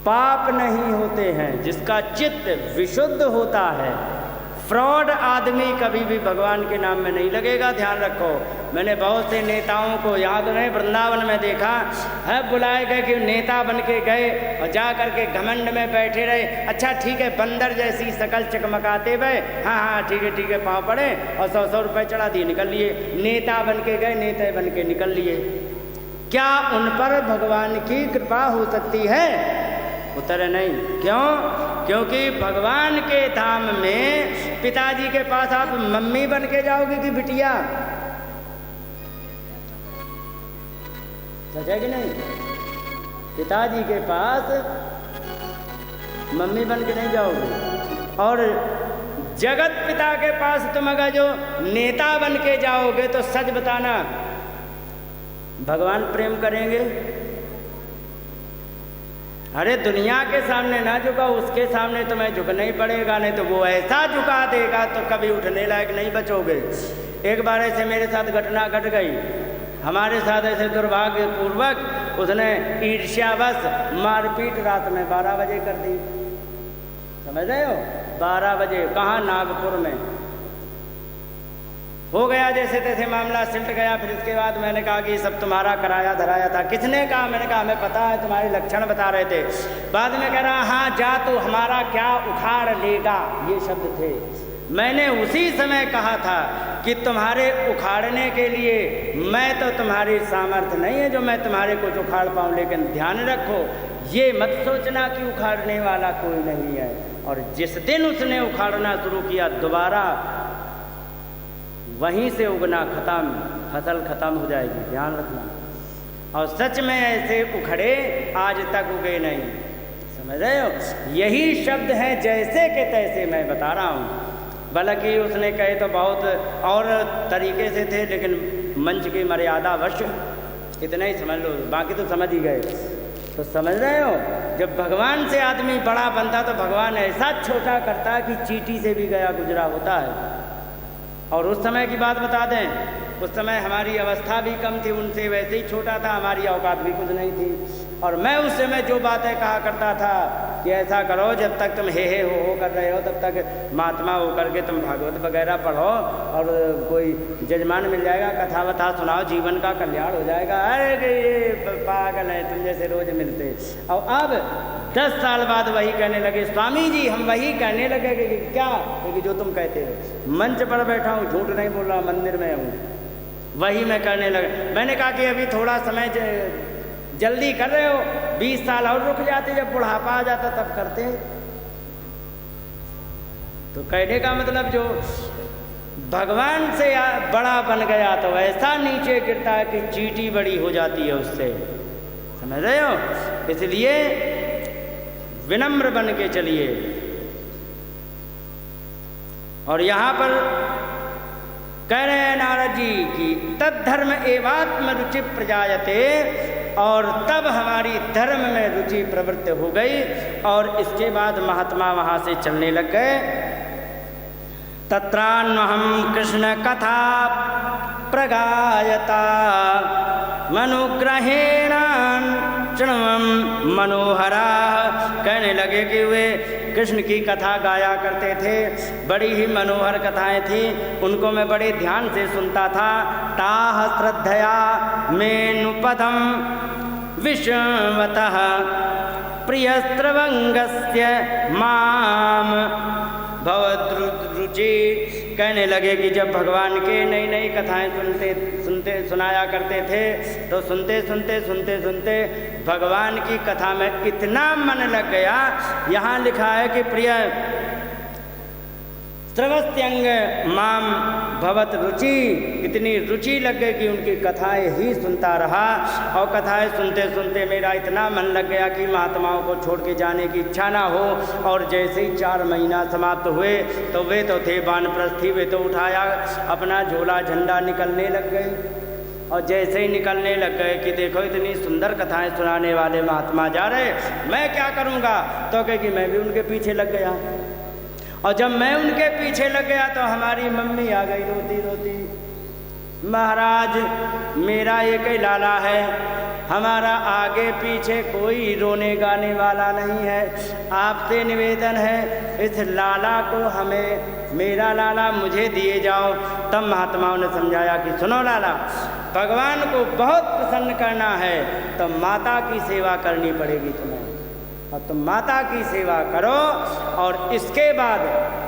पाप नहीं होते हैं, जिसका चित्त विशुद्ध होता है, फ्रॉड आदमी कभी भी भगवान के नाम में नहीं लगेगा, ध्यान रखो। मैंने बहुत से नेताओं को, यहाँ तो नहीं वृंदावन में देखा है, बुलाए गए कि नेता बन के गए और जा कर के घमंड में बैठे रहे। अच्छा ठीक है, बंदर जैसी शकल चकमकाते हुए, हाँ हाँ ठीक है पाँव पड़े और 100 रुपये चढ़ा दिए, निकल लिए। नेता बन के गए, नेता बन के निकल लिए। क्या उन पर भगवान की कृपा हो सकती है? उत्तर है नहीं। क्यों? क्योंकि भगवान के धाम में पिताजी के पास आप मम्मी बन के जाओगे कि बिटिया? सच है कि नहीं? पिताजी के पास मम्मी बन के नहीं जाओगे। और जगत पिता के पास तुम अगर जो नेता बन के जाओगे तो सच बताना, भगवान प्रेम करेंगे? अरे दुनिया के सामने ना झुका, उसके सामने तुम्हें झुकना ही पड़ेगा, नहीं तो वो ऐसा झुका देगा तो कभी उठने लायक नहीं बचोगे। एक बार ऐसे मेरे साथ घटना घट गई, हमारे साथ ऐसे दुर्भाग्यपूर्वक उसने ईर्ष्यावश मारपीट रात में 12 बजे कर दी। समझ रहे हो? 12 बजे कहाँ? नागपुर में हो गया जैसे तैसे मामला सिलट गया। फिर इसके बाद मैंने कहा कि सब तुम्हारा कराया धराया था। किसने कहा? मैंने कहा हमें पता है, तुम्हारे लक्षण बता रहे थे। बाद में कह रहा हाँ जा तो हमारा क्या उखाड़ लेगा, ये शब्द थे। मैंने उसी समय कहा था कि तुम्हारे उखाड़ने के लिए मैं तो तुम्हारी सामर्थ्य नहीं है जो मैं तुम्हारे कुछ उखाड़ पाऊँ, लेकिन ध्यान रखो ये मत सोचना कि उखाड़ने वाला कोई नहीं है। और जिस दिन उसने उखाड़ना शुरू किया दोबारा वहीं से उगना खत्म, फसल खत्म हो जाएगी, ध्यान रखना। और सच में ऐसे उखड़े आज तक उगे नहीं। समझ रहे हो? यही शब्द हैं जैसे के तैसे मैं बता रहा हूँ। बल्कि उसने कहे तो बहुत और तरीके से थे, लेकिन मंच की मर्यादावश इतना ही समझ लो, बाकी तो समझ ही गए। तो समझ रहे हो, जब भगवान से आदमी बड़ा बनता तो भगवान ऐसा छोटा करता है कि चींटी से भी गया गुजरा होता है। और उस समय की बात बता दें, उस समय हमारी अवस्था भी कम थी, उनसे वैसे ही छोटा था, हमारी औकात भी कुछ नहीं थी। और मैं उस समय जो बातें कहा करता था कि ऐसा करो, जब तक तुम हे हो कर रहे हो तब तक महात्मा हो करके तुम भागवत वगैरह पढ़ो और कोई जजमान मिल जाएगा, कथा वथा सुनाओ, जीवन का कल्याण हो जाएगा। अरे ये पागल है, तुम जैसे रोज मिलते। और अब 10 साल बाद वही कहने लगे, स्वामी जी हम वही कहने लगे कि क्या? क्योंकि जो तुम कहते हो। मंच पर बैठा हूँ, झूठ नहीं बोल रहा, मंदिर में हूँ, वही मैं कहने लगा। मैंने कहा कि अभी थोड़ा समय जल्दी कर रहे हो, 20 साल और रुक जाते, जब बुढ़ापा आ जाता तब करते। तो कहने का मतलब जो भगवान से बड़ा बन गया तो ऐसा नीचे गिरता है कि चींटी बड़ी हो जाती है उससे। समझ रहे हो? इसलिए विनम्र बन के चलिए। और यहाँ पर कह रहे हैं नारद जी कि तद्धर्म एवात्म रुचि प्रजायते, और तब हमारी धर्म में रुचि प्रवृत्त हो गई। और इसके बाद महात्मा वहाँ से चलने लग गए। तत्रान्वहं कृष्ण कथा प्रगायता मनुग्रहेण शृण्वं मनोहरा। कहने लगे कि वे कृष्ण की कथा गाया करते थे, बड़ी ही मनोहर कथाएं थी, उनको मैं बड़े ध्यान से सुनता था। ताह श्रद्धया मेनुपदम विश्वतः प्रियस्त्रवंगस्य माम भवद्रुचि। कहने लगे कि जब भगवान के नई नई कथाएं सुनाया करते थे तो सुनते भगवान की कथा में इतना मन लग गया। यहाँ लिखा है कि प्रिय स्त्रवस्त्यंग माम भवत रुचि, इतनी रुचि लग गई कि उनकी कथाएं ही सुनता रहा। और कथाएं सुनते सुनते मेरा इतना मन लग गया कि महात्माओं को छोड़ के जाने की इच्छा ना हो। और जैसे ही 4 महीना समाप्त हुए तो वे तो थे वानप्रस्थी, वे तो उठाया अपना झोला झंडा निकलने लग गए। और जैसे ही निकलने लग गए कि देखो इतनी सुंदर कथाएं सुनाने वाले महात्मा जा रहे, मैं क्या करूँगा? तो कहे कि मैं भी उनके पीछे लग गया। और जब मैं उनके पीछे लग गया तो हमारी मम्मी आ गई रोती रोती, महाराज मेरा एक ही लाला है, हमारा आगे पीछे कोई रोने गाने वाला नहीं है। आपसे निवेदन है इस लाला को हमें, मेरा लाला मुझे दिए जाओ। तब महात्माओं ने समझाया कि सुनो लाला, भगवान को बहुत प्रसन्न करना है तो माता की सेवा करनी पड़ेगी तुम्हें, और तुम माता की सेवा करो और इसके बाद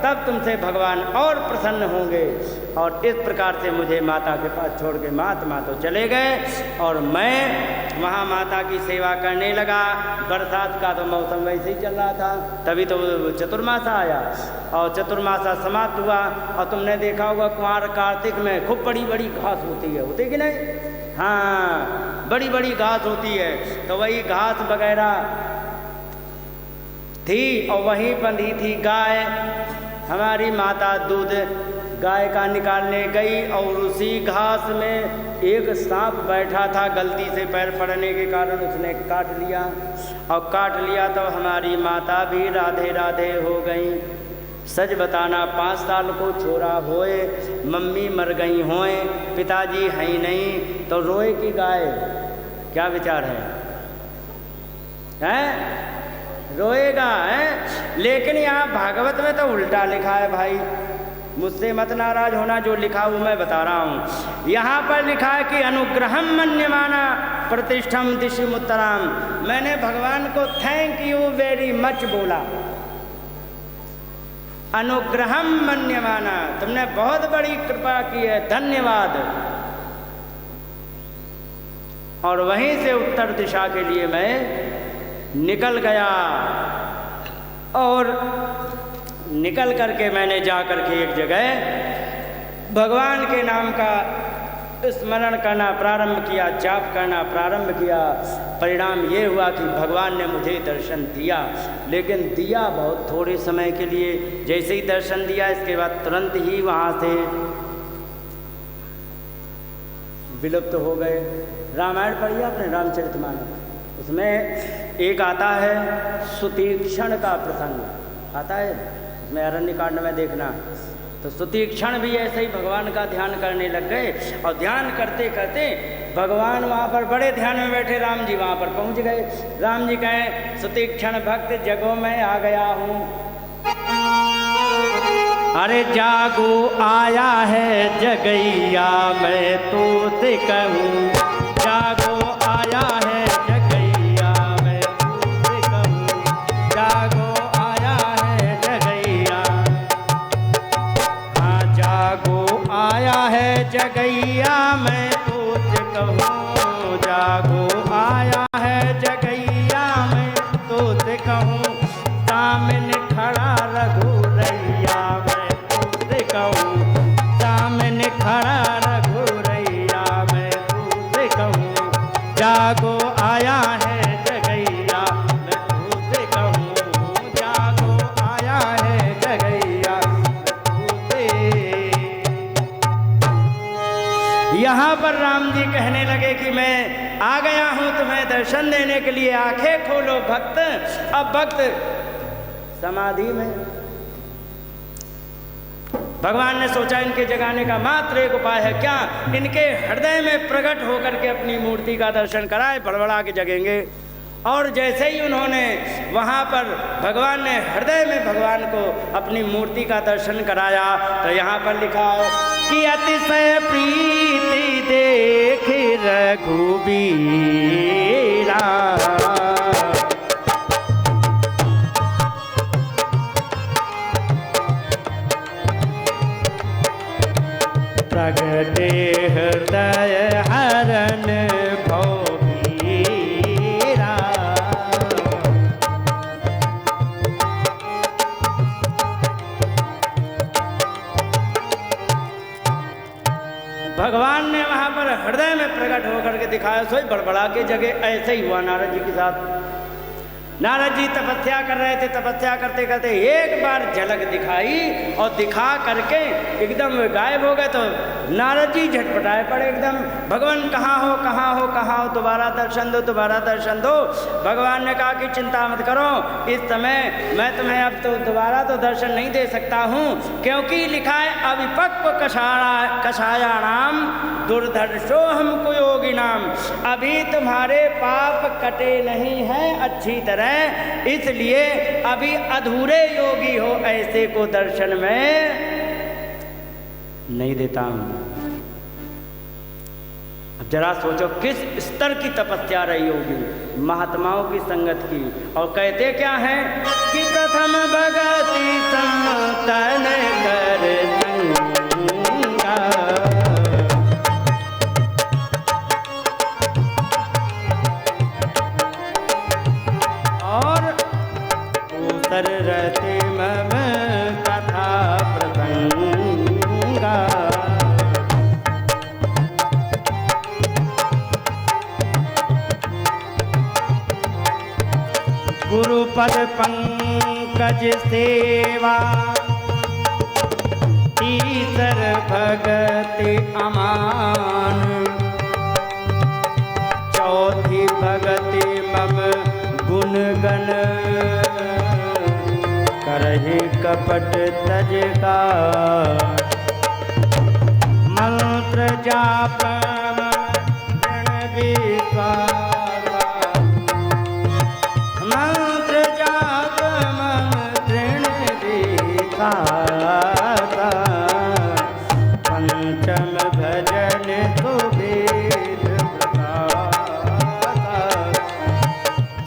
तब तुमसे भगवान और प्रसन्न होंगे। और इस प्रकार से मुझे माता के पास छोड़ के महात्मा तो चले गए और मैं वहाँ माता की सेवा करने लगा। बरसात का तो मौसम वैसे ही चल रहा था, तभी तो चतुर्मासा आया और चतुर्मासा समाप्त हुआ। और तुमने देखा होगा कुंवार कार्तिक में खूब बड़ी बड़ी घास होती है, होती कि नहीं? हाँ, बड़ी बड़ी घास होती है। तो वही घास वगैरह थी और वहीं बंधी थी गाय। हमारी माता दूध गाय का निकालने गई और उसी घास में एक सांप बैठा था, गलती से पैर पड़ने के कारण उसने काट लिया। और काट लिया तो हमारी माता भी राधे राधे हो गई। सच बताना, 5 साल को छोरा होए, मम्मी मर गई होए, पिताजी हैं ही नहीं, तो रोए की गाय? क्या विचार है? रोएगा है। लेकिन यहाँ भागवत में तो उल्टा लिखा है भाई, मुझसे मत नाराज होना, जो लिखा वो मैं बता रहा हूँ। यहाँ पर लिखा है कि अनुग्रहम मन्यमाना प्रतिष्ठम दिशिमुत्तराम। मैंने भगवान को थैंक यू वेरी मच बोला। अनुग्रहम मन्यमाना, तुमने बहुत बड़ी कृपा की है, धन्यवाद। और वहीं से उत्तर दिशा के लिए मैं निकल गया और निकल करके मैंने जा कर के एक जगह भगवान के नाम का स्मरण करना प्रारंभ किया, जाप करना प्रारंभ किया। परिणाम ये हुआ कि भगवान ने मुझे दर्शन दिया, लेकिन दिया बहुत थोड़े समय के लिए। जैसे ही दर्शन दिया इसके बाद तुरंत ही वहाँ से विलुप्त हो गए। रामायण पढ़िए आपने, रामचरितमानस, उसमें एक आता है सुतीक्षण का प्रसंग आता है, उसमें अरण्यकांड में देखना। तो सुतीक्षण भी ऐसे ही भगवान का ध्यान करने लग गए और ध्यान करते करते भगवान वहाँ पर बड़े ध्यान में बैठे, राम जी वहाँ पर पहुँच गए। राम जी कहें, सुतीक्षण भक्त जगो मैं आ गया हूँ। अरे जागो आया है जगैया मैं तो से कहूँ, जागो आया है जगैया मैं तो से कहूँ, जागो आया है जगैया। हाँ, जागो आया है जगैया मैं तो से कहूँ, जागो आया है जगैया मैं तो से कहूँ। सामने खड़ा रघुरैया मैं तो से कहूँ, सामने खड़ा रघुरैया मैं तो से कहूँ। जागो आया है जगैया मैं तो से कहूँ, जागो आया है जगैया मैं तो से। यहाँ पर राम जी कहने लगे कि मैं आ गया हूँ तुम्हें दर्शन देने के लिए, आंखें खोलो भक्त। अब भक्त समाधि में, भगवान ने सोचा इनके जगाने का मात्र एक उपाय है, क्या इनके हृदय में प्रकट होकर के अपनी मूर्ति का दर्शन कराए, बड़बड़ा के जगेंगे। और जैसे ही उन्होंने वहाँ पर भगवान ने हृदय में भगवान को अपनी मूर्ति का दर्शन कराया, तो यहाँ पर लिखा है कि अतिशय प्रीति देख रघुबीरा, प्रगटे हृदय हरण भौबीरा। भगवान ने वहां पर हृदय में प्रकट होकर के दिखाया, सोई बड़बड़ा के जगह। ऐसे ही हुआ नारद जी के साथ। नारद जी तपस्या कर रहे थे, तपस्या करते करते एक बार झलक दिखाई और दिखा करके एकदम गायब हो गए। तो नारद जी झटपटाए पड़े एकदम, भगवान कहाँ हो कहाँ हो कहाँ हो, दोबारा दर्शन दो दोबारा दर्शन दो। भगवान ने कहा कि चिंता मत करो, इस समय मैं तुम्हें अब तो दोबारा तो दर्शन नहीं दे सकता हूँ, क्योंकि लिखा है अविपक्व कषायाणाम दुर्धर्षो हमको योगी नाम। अभी तुम्हारे पाप कटे नहीं हैं अच्छी तरह, इसलिए अभी अधूरे योगी हो, ऐसे को दर्शन में नहीं देता हूं। अब जरा सोचो किस स्तर की तपस्या रही होगी महात्माओं की संगत की। और कहते क्या है कि प्रथम भगति संतन कर संगा, और उतर रहते मम कथा प्रसंगा। गुरुपद पंकज सेवा तीसर भगति अमान, चौथी भगति मम गुणगन करहि कपट तजगा। मंत्र जाप दृढ़ विश्वास, मंत्र जाप मम दृढ़ विश्वास। पंचम भजन तो वेद प्रकाश,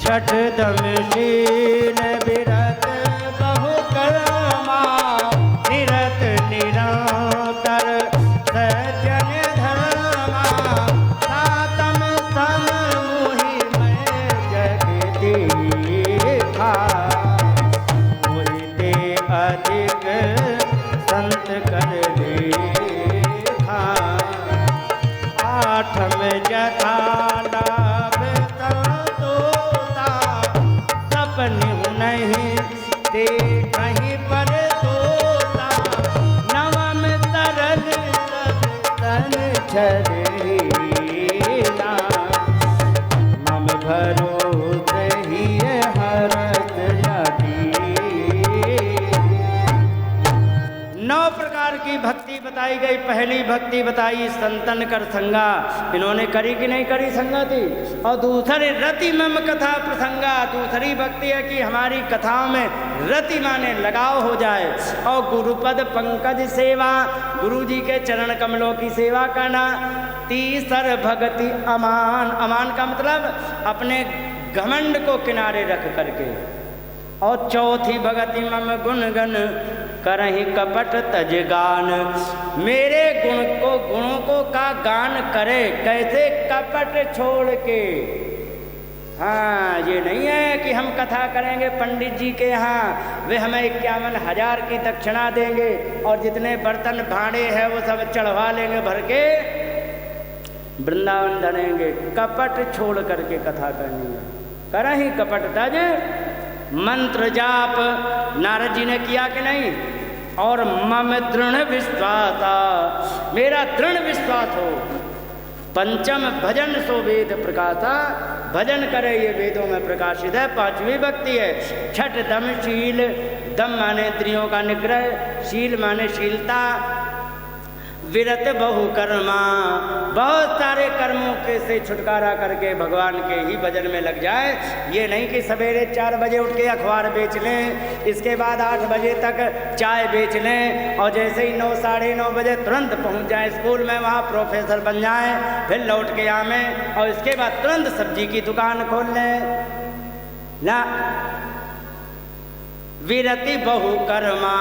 छठ दम शील विरत बहु कर्मा, निरत निरंतर सज्जन धर्मा। सातम सम मुहि मैं जग देखा, मुझते अधिक संत कर लेखा। आठम जथा लाभ संतोषा, सपने नहीं देखहि पर तोता। नवम सरल तन छरेला, मम भरोसे ही हरत लगी। 9 प्रकार की भक्ति बताई गई। पहली भक्ति बताई संतन कर संगा, इन्होंने करी कि नहीं करी संगति। और दूसरे रति मम कथा प्रसंगा, दूसरी भक्ति है कि हमारी कथाओं में रति माने लगाव हो जाए। और गुरुपद पंकज सेवा, गुरु जी के चरण कमलों की सेवा करना। तीसर भक्ति अमान, अमान का मतलब अपने घमंड को किनारे रख करके। और चौथी भगति मम गुणगन करहि कपट तज गान, मेरे गुणों को का गान करे, कैसे कपट छोड़ के। हाँ, ये नहीं है कि हम कथा करेंगे पंडित जी के यहाँ, वे हमें 51,000 की दक्षिणा देंगे और जितने बर्तन भांडे हैं वो सब चढ़वा लेंगे भर के, वृंदावन धरेंगे। कपट छोड़ करके कथा करनी है। करहि कपट तज मंत्र जाप, नारद जी ने किया कि नहीं। और मम दृढ़ विश्वास, मेरा दृढ़ विश्वास हो। पंचम भजन सो वेद प्रकाशा, भजन करे ये वेदों में प्रकाशित है। 5वीं भक्ति है छठ दम शील, दम माने इंद्रियों का निग्रह, शील माने शीलता। विरत बहु कर्मा, बहुत सारे कर्मों के से छुटकारा करके भगवान के ही भजन में लग जाए। ये नहीं कि सवेरे 4 बजे उठ के अखबार बेच लें, इसके बाद 8 बजे तक चाय बेच लें, और जैसे ही 9 साढ़े 9 बजे तुरंत पहुंच जाए स्कूल में, वहाँ प्रोफेसर बन जाएं, फिर लौट के आवें और इसके बाद तुरंत सब्जी की दुकान खोल लें ना। विरति बहु कर्मा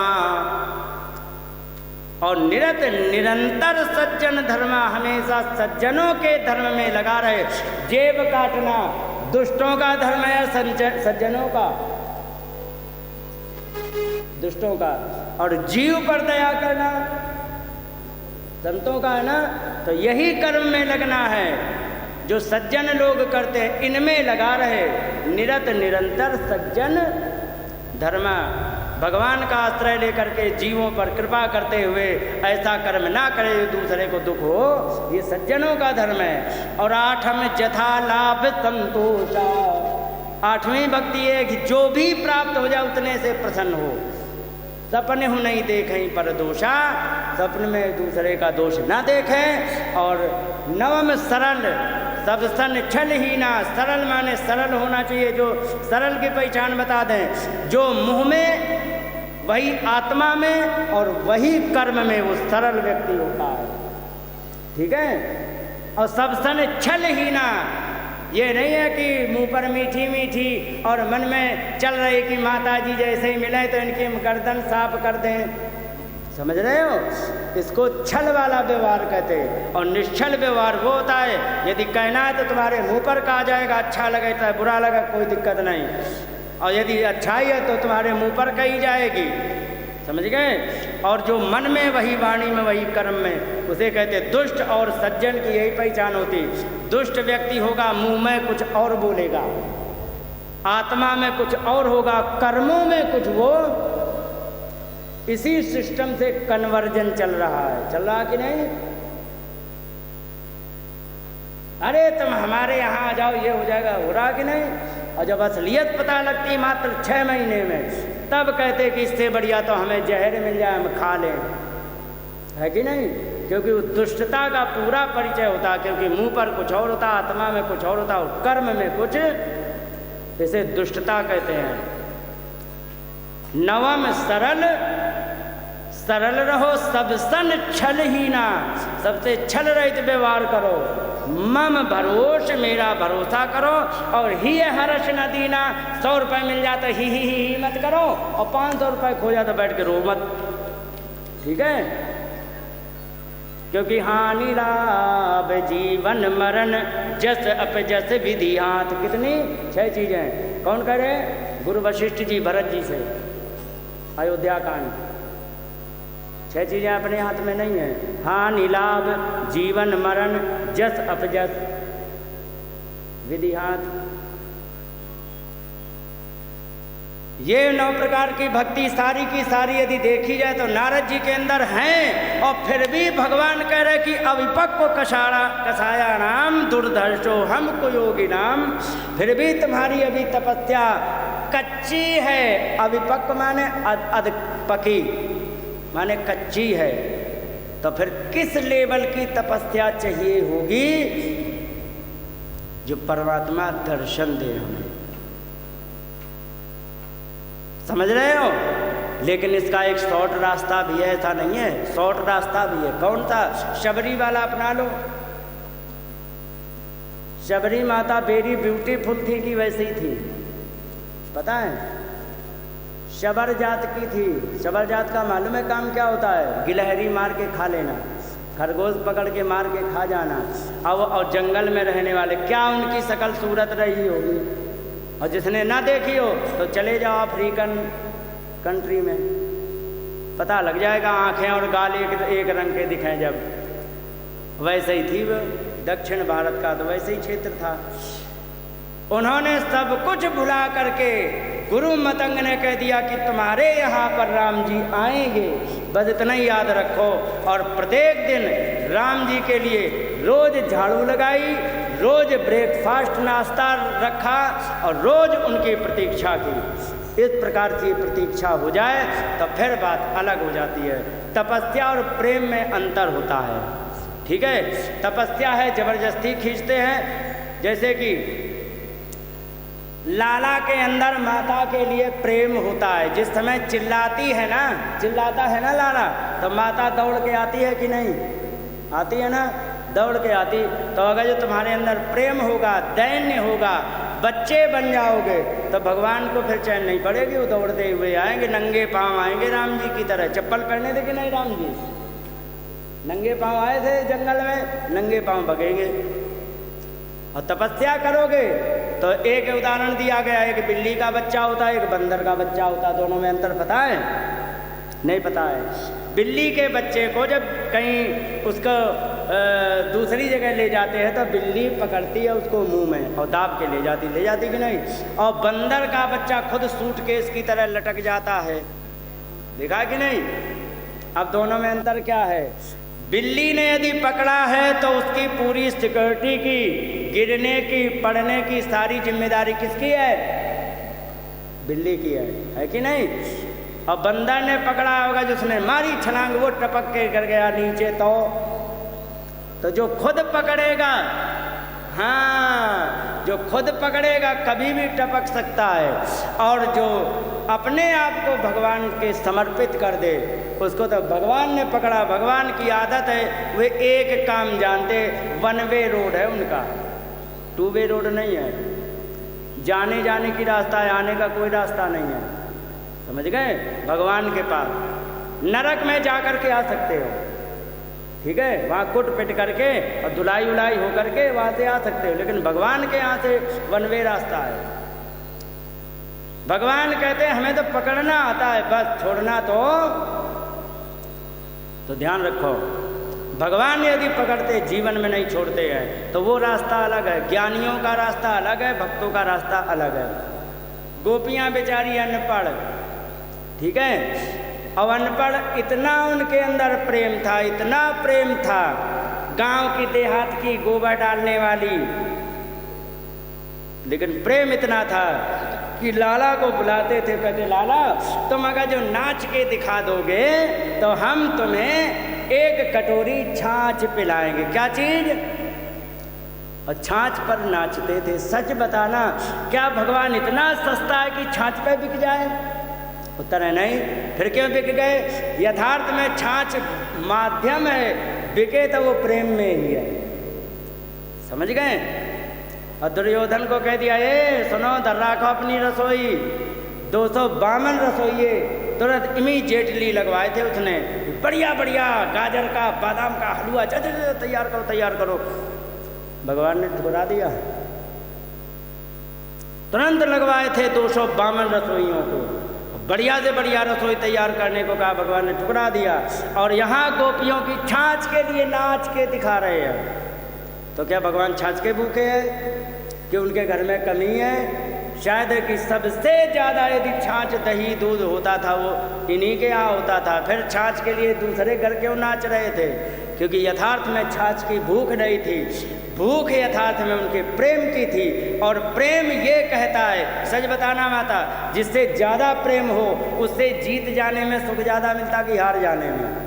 और निरत निरंतर सज्जन धर्मा, हमेशा सज्जनों के धर्म में लगा रहे। जेब काटना दुष्टों का धर्म है, सज्जनों का, दुष्टों का। और जीव पर दया करना संतों का है ना। तो यही कर्म में लगना है जो सज्जन लोग करते हैं, इनमें लगा रहे। निरत निरंतर सज्जन धर्मा। भगवान का आश्रय लेकर के जीवों पर कृपा करते हुए ऐसा कर्म ना करे दूसरे को दुख हो, ये सज्जनों का धर्म है। और 8 यथा लाभ संतोषा, 8वीं भक्ति है कि जो भी प्राप्त हो जाए उतने से प्रसन्न हो। सपने हो नहीं देखें पर दोषा, सपने में दूसरे का दोष ना देखें। और 9 सरल, सब सन छल ही ना, सरल माने सरल होना चाहिए, जो सरल की पहचान बता दें, जो मुंह में वही आत्मा में और वही कर्म में वो सरल व्यक्ति होता है। ठीक है। और सब सन छल ही ना, ये नहीं है कि मुंह पर मीठी मीठी और मन में चल रही कि माता जी जैसे ही मिले तो इनकी गर्दन साफ कर दें, समझ रहे हो? इसको छल वाला व्यवहार कहते हैं। और निश्छल व्यवहार वो होता है, यदि कहना है तो तुम्हारे मुंह पर कहा जाएगा, अच्छा लगे तो बुरा लगा कोई दिक्कत नहीं, और यदि अच्छाई है तो तुम्हारे मुंह पर कही जाएगी, समझ गए? और जो मन में वही वाणी में वही कर्म में, उसे कहते दुष्ट और सज्जन की यही पहचान होती। दुष्ट व्यक्ति होगा, मुंह में कुछ और बोलेगा, आत्मा में कुछ और होगा, कर्मों में कुछ वो। इसी सिस्टम से कन्वर्जन चल रहा है, चल रहा कि नहीं? अरे तुम हमारे यहाँ आ जाओ, ये हो जाएगा, हो रहा कि नहीं? और जब असलियत पता लगती मात्र 6 महीने में, तब कहते कि इससे बढ़िया तो हमें जहर मिल जाए, हम खा लें, है कि नहीं? क्योंकि उस दुष्टता का पूरा परिचय होता, क्योंकि मुंह पर कुछ और होता, आत्मा में कुछ और होता, और कर्म में कुछ, इसे दुष्टता कहते हैं। 9 सरल, सरल रहो, सब सन छल ही ना, सबसे छल रहित व्यवहार करो। मम भरोस, मेरा भरोसा करो। और ही हर्ष न दीना, 100 रुपये मिल जाता ही मत करो, और 500 रुपये खो जाता बैठ के रो मत, ठीक है? क्योंकि हानि लाभ जीवन मरण जस अपजस विधि हाथ, कितनी 6 चीजें कौन करे? गुरु वशिष्ठ जी भरत जी से, अयोध्या कांड। 6 चीजें अपने हाथ में नहीं है। हानि लाभ जीवन मरण जस अपजस विधि हाथ, ये 9 प्रकार की भक्ति सारी की सारी यदि देखी जाए तो नारद जी के अंदर हैं। और फिर भी भगवान कह रहे कि अविपक्व कसाया नाम दुर्धर्षो हमको योगी नाम, फिर भी तुम्हारी अभी तपस्या कच्ची है। अविपक्व माने अध पकी, माने कच्ची है। तो फिर किस लेवल की तपस्या चाहिए होगी? जो परमात्मा दर्शन दे हमें, समझ रहे हो? लेकिन इसका एक शॉर्ट रास्ता भी है, ऐसा नहीं है, शॉर्ट रास्ता भी है। कौन सा? शबरी वाला अपना लो। शबरी माता वेरी ब्यूटीफुल थी कि वैसी थी? पता है? शबर जात की थी। शबर जात का मालूम है काम क्या होता है? गिलहरी मार के खा लेना, खरगोश पकड़ के मार के खा जाना। अब और जंगल में रहने वाले, क्या उनकी शकल सूरत रही होगी? और जिसने ना देखी हो तो चले जाओ अफ्रीकन कंट्री में, पता लग जाएगा। आंखें और गाल एक रंग के दिखें जब, वैसे ही थी वो। दक्षिण भारत का तो वैसे ही क्षेत्र था। उन्होंने सब कुछ भुला करके गुरु मतंग ने कह दिया कि तुम्हारे यहाँ पर राम जी आएंगे, बस इतना ही याद रखो। और प्रत्येक दिन राम जी के लिए रोज झाड़ू लगाई, रोज ब्रेकफास्ट नाश्ता रखा और रोज उनकी प्रतीक्षा की। इस प्रकार की प्रतीक्षा हो जाए तो फिर बात अलग हो जाती है। तपस्या और प्रेम में अंतर होता है, ठीक है? तपस्या है जबरदस्ती खींचते हैं, जैसे कि लाला के अंदर माता के लिए प्रेम होता है। जिस समय चिल्लाती है ना, चिल्लाता है ना लाला, तो माता दौड़ के आती है कि नहीं? आती है ना, दौड़ के आती। तो अगर जो तुम्हारे अंदर प्रेम होगा, दैन्य होगा, बच्चे बन जाओगे, तो भगवान को फिर चैन नहीं पड़ेगी। वो दौड़ते हुए आएंगे, नंगे पांव आएंगे राम जी की तरह। चप्पल पहने थे कि नहीं राम जी? नंगे पांव आए थे जंगल में, नंगे पांव भगेंगे। और तपस्या करोगे तो एक उदाहरण दिया गया, एक बिल्ली का बच्चा होता है, एक बंदर का बच्चा होता है। दोनों में अंतर पता है? नहीं पता है। बिल्ली के बच्चे को जब कहीं उसको दूसरी जगह ले जाते हैं तो बिल्ली पकड़ती है उसको मुंह में और दाब के ले जाती कि नहीं? और बंदर का बच्चा खुद सूटकेस की तरह लटक जाता है, देखा कि नहीं? अब दोनों में अंतर क्या है? बिल्ली ने यदि पकड़ा है तो उसकी पूरी सिक्योरिटी की, गिरने की, पड़ने की सारी जिम्मेदारी किसकी है? बिल्ली की है कि नहीं? अब बंदर ने पकड़ा होगा, जिसने मारी छलांग, वो टपक के गिर गया नीचे, तो जो खुद पकड़ेगा, हाँ, जो खुद पकड़ेगा कभी भी टपक सकता है, और जो अपने आप को भगवान के समर्पित कर दे, उसको तो भगवान ने पकड़ा। भगवान की आदत है, वे एक काम जानते, वन वे रोड है उनका, टू वे रोड नहीं है। जाने जाने की रास्ता है, आने का कोई रास्ता नहीं है। समझ गए? भगवान के पास नरक में जा कर के आ सकते हो, ठीक है, वहाँ कुट पिट करके और धुलाई उलाई हो करके वहाँ से आ सकते हो, लेकिन भगवान के यहाँ से वन वे रास्ता है। भगवान कहते हैं हमें तो पकड़ना आता है, बस छोड़ना तो ध्यान रखो, भगवान यदि पकड़ते, जीवन में नहीं छोड़ते हैं, तो वो रास्ता अलग है। ज्ञानियों का रास्ता अलग है, भक्तों का रास्ता अलग है। गोपियाँ बेचारी अनपढ़, ठीक है, और अनपढ़, इतना उनके अंदर प्रेम था, इतना प्रेम था, गांव की देहात की गोबर डालने वाली, लेकिन प्रेम इतना था कि लाला को बुलाते थे, कहते लाला तुम अगर जो नाच के दिखा दोगे तो हम तुम्हें एक कटोरी छाछ पिलाएंगे। क्या चीज? और छाछ पर नाचते थे। सच बताना, क्या भगवान इतना सस्ता है कि छाछ पे बिक जाए? उत्तर है नहीं। फिर क्यों बिक गए? यथार्थ में छाछ माध्यम है, बिके तो वो प्रेम में ही है। समझ गए? और दुर्योधन को कह दिया, ए सुनो, धर राखो अपनी रसोई, 252 रसोइये तुरंत इमीडिएटली लगवाए थे उसने, बढ़िया बढ़िया गाजर का, बादाम का हलवा, तैयार करो तैयार करो। भगवान ने ठुकरा दिया, तुरंत लगवाए थे 252 रसोइयों को, बढ़िया से बढ़िया रसोई तैयार करने को कहा, भगवान ने ठुकरा दिया। और यहाँ गोपियों की छाछ के लिए नाच के दिखा रहे हैं। तो क्या भगवान छाछ के भूखे हैं कि उनके घर में कमी है? शायद है कि सबसे ज़्यादा यदि छाछ दही दूध होता था वो इन्हीं के यहाँ होता था। फिर छाछ के लिए दूसरे घर क्यों नाच रहे थे? क्योंकि यथार्थ में छाछ की भूख नहीं थी, भूख यथार्थ में उनके प्रेम की थी। और प्रेम ये कहता है, सच बताना माता, जिससे ज़्यादा प्रेम हो उससे जीत जाने में सुख ज़्यादा मिलता कि हार जाने में?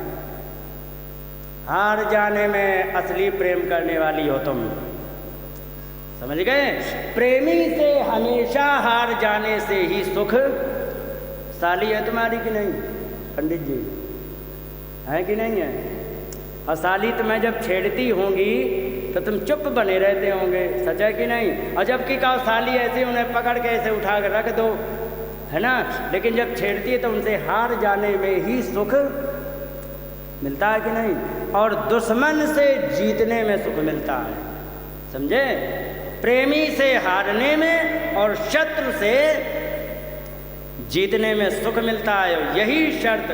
हार जाने में असली प्रेम करने वाली हो तुम। समझ गए? प्रेमी से हमेशा हार जाने से ही सुख। साली है तुम्हारी कि नहीं पंडित जी? है कि नहीं है? और साली तुम्हें जब छेड़ती होंगी तो तुम चुप बने रहते होंगे, सच है कि नहीं? और जबकि कहो साली ऐसे उन्हें पकड़ के ऐसे उठा कर रख दो, है ना? लेकिन जब छेड़ती है तो उनसे हार जाने में ही सुख मिलता है कि नहीं? और दुश्मन से जीतने में सुख मिलता है। समझे? प्रेमी से हारने में और शत्रु से जीतने में सुख मिलता है। यही शर्त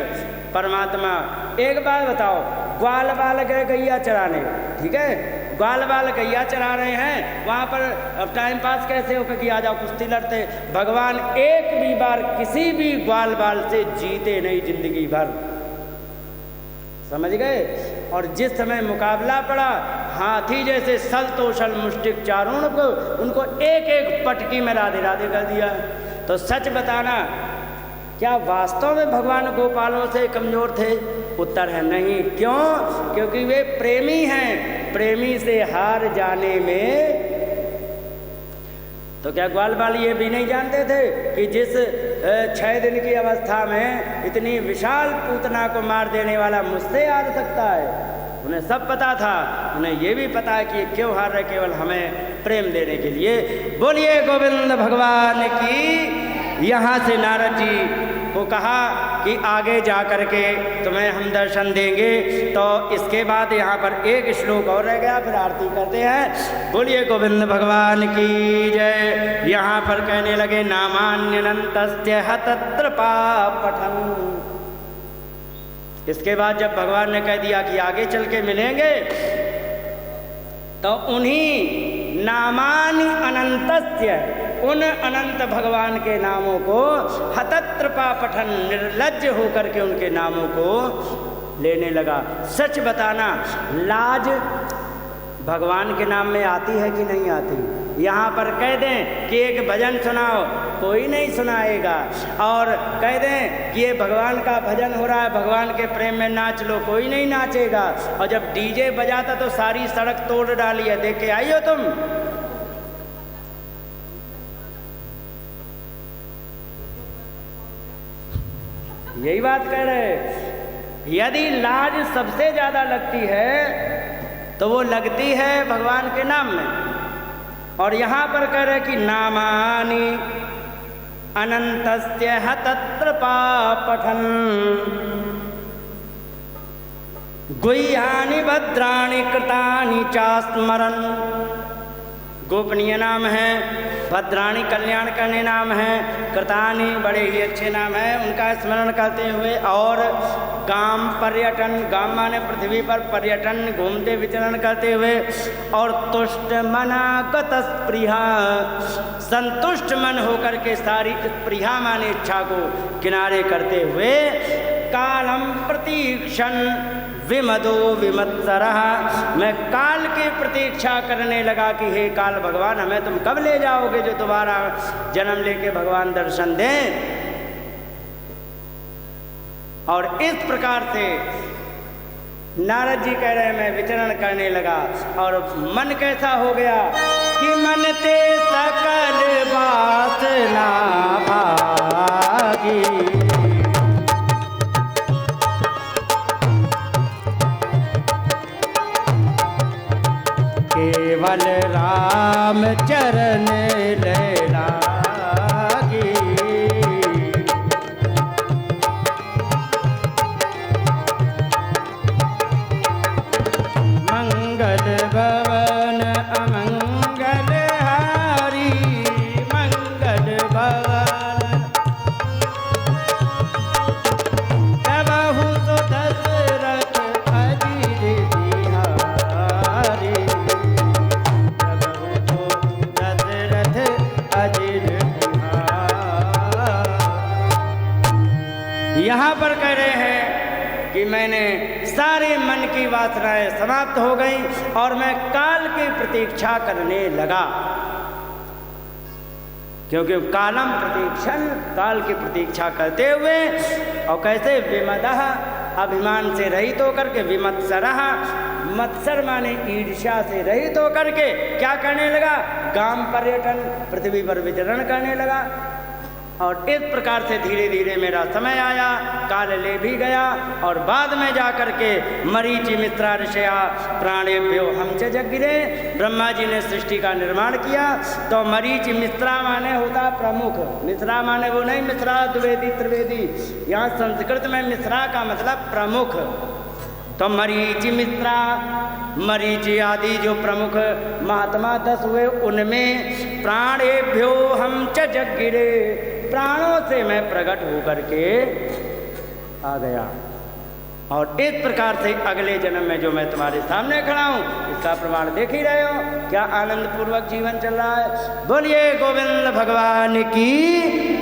परमात्मा। एक बात बताओ, ग्वाल बाल गए गैया चराने, ठीक है, ग्वाल बाल गैया चरा रहे हैं, वहाँ पर अब टाइम पास कैसे होकर कि आ जाओ कुश्ती लड़ते। भगवान एक भी बार किसी भी ग्वाल बाल से जीते नहीं जिंदगी भर। समझ गए? और जिस समय मुकाबला पड़ा, हाथी जैसे सल तोशल मुष्टिक चारों को उनको एक एक पटकी में राधे राधे कर दिया। तो सच बताना, क्या वास्तव में भगवान गोपालों से कमजोर थे? उत्तर है नहीं। क्यों? क्योंकि वे प्रेमी हैं। प्रेमी से हार जाने में तो क्या ग्वाल बाल ये भी नहीं जानते थे कि जिस 6 दिन की अवस्था में इतनी विशाल पूतना को मार देने वाला मुझसे हार सकता है? उन्हें सब पता था। उन्हें ये भी पता है कि क्यों हार रहे, केवल हमें प्रेम देने के लिए। बोलिए गोविंद भगवान की। यहाँ से नारद जी को कहा कि आगे जा कर के तुम्हें हम दर्शन देंगे। तो इसके बाद यहाँ पर एक श्लोक और रह गया, फिर आरती करते हैं। बोलिए गोविंद भगवान की जय। यहाँ पर कहने लगे नामान्यनन्तस्य हतत्र पापठन्। इसके बाद जब भगवान ने कह दिया कि आगे चल के मिलेंगे, तो उन्हीं नामानि अनंतस्य, उन अनंत भगवान के नामों को हतत्रपा पठन, निर्लज्ज होकर के उनके नामों को लेने लगा। सच बताना, लाज भगवान के नाम में आती है कि नहीं आती? यहाँ पर कह दें कि एक भजन सुनाओ, कोई नहीं सुनाएगा। और कह दें कि ये भगवान का भजन हो रहा है, भगवान के प्रेम में नाच लो, कोई नहीं नाचेगा। और जब डीजे बजाता तो सारी सड़क तोड़ डाली है, देख के आई हो तुम? यही बात कह रहे। यदि लाज सबसे ज्यादा लगती है तो वो लगती है भगवान के नाम में। और यहाँ पर कह रहे कि नामानि अनंतस्य हतत्रपा पठन गुह्यानि भद्राणि कृतानि चास्मरन्। गोपनीय नाम है, भद्राणी कल्याण करने नाम है, कृतानि बड़े ही अच्छे नाम हैं, उनका स्मरण करते हुए। और गाम पर्यटन, गाम माने पृथ्वी पर पर्यटन, घूमते विचरण करते हुए। और तुष्ट मनागत स्पृहा, संतुष्ट मन होकर के सारी स्पृहा माने इच्छा को किनारे करते हुए। कालम प्रतीक्षण विमदो विमत्सरः, मैं काल की प्रतीक्षा करने लगा कि हे काल भगवान, हमें तुम कब ले जाओगे जो दोबारा जन्म लेके भगवान दर्शन दें। और इस प्रकार से नारद जी कह रहे हैं मैं विचरण करने लगा। और मन कैसा हो गया कि मन ते सकल वासना भागी, केवल राम चरण लैलागी। मंगल भवन अमंगल हारी, मंगल भवन तबहु तो दशरथ अजिर बिहारी। यहाँ पर कह रहे हैं कि मैंने सारे मन की वासनाएं समाप्त हो गई और मैं काल की प्रतीक्षा करने लगा। क्योंकि कालम प्रतीक्षण, काल की प्रतीक्षा करते हुए। और कैसे? विमदः, अभिमान से रहित होकर के। विमत्सरः, मत्सर माने ईर्ष्या से रहित होकर के क्या करने लगा? गाम पर्यटन, पृथ्वी पर विचरण करने लगा। और इस प्रकार से धीरे धीरे मेरा समय आया, काल ले भी गया। और बाद में जा कर के मरीचि मित्रा ऋषया प्राणेभ्यो हम च जगिरे, ब्रह्मा जी ने सृष्टि का निर्माण किया। तो मरीचि मित्रा माने होता प्रमुख, मिश्रा माने वो नहीं मिश्रा द्विवेदी त्रिवेदी, यहाँ संस्कृत में मिश्रा का मतलब प्रमुख। तो मरीचि मित्रा, मरीचि आदि जो प्रमुख महात्मा 10 हुए, उनमें प्राणेभ्यो हम च जगिरे, प्राणों से मैं प्रकट होकर के आ गया। और इस प्रकार से अगले जन्म में जो मैं तुम्हारे सामने खड़ा हूँ, इसका प्रमाण देख ही रहे हो। क्या आनंद पूर्वक जीवन चल रहा है। बोलिए गोविंद भगवान की।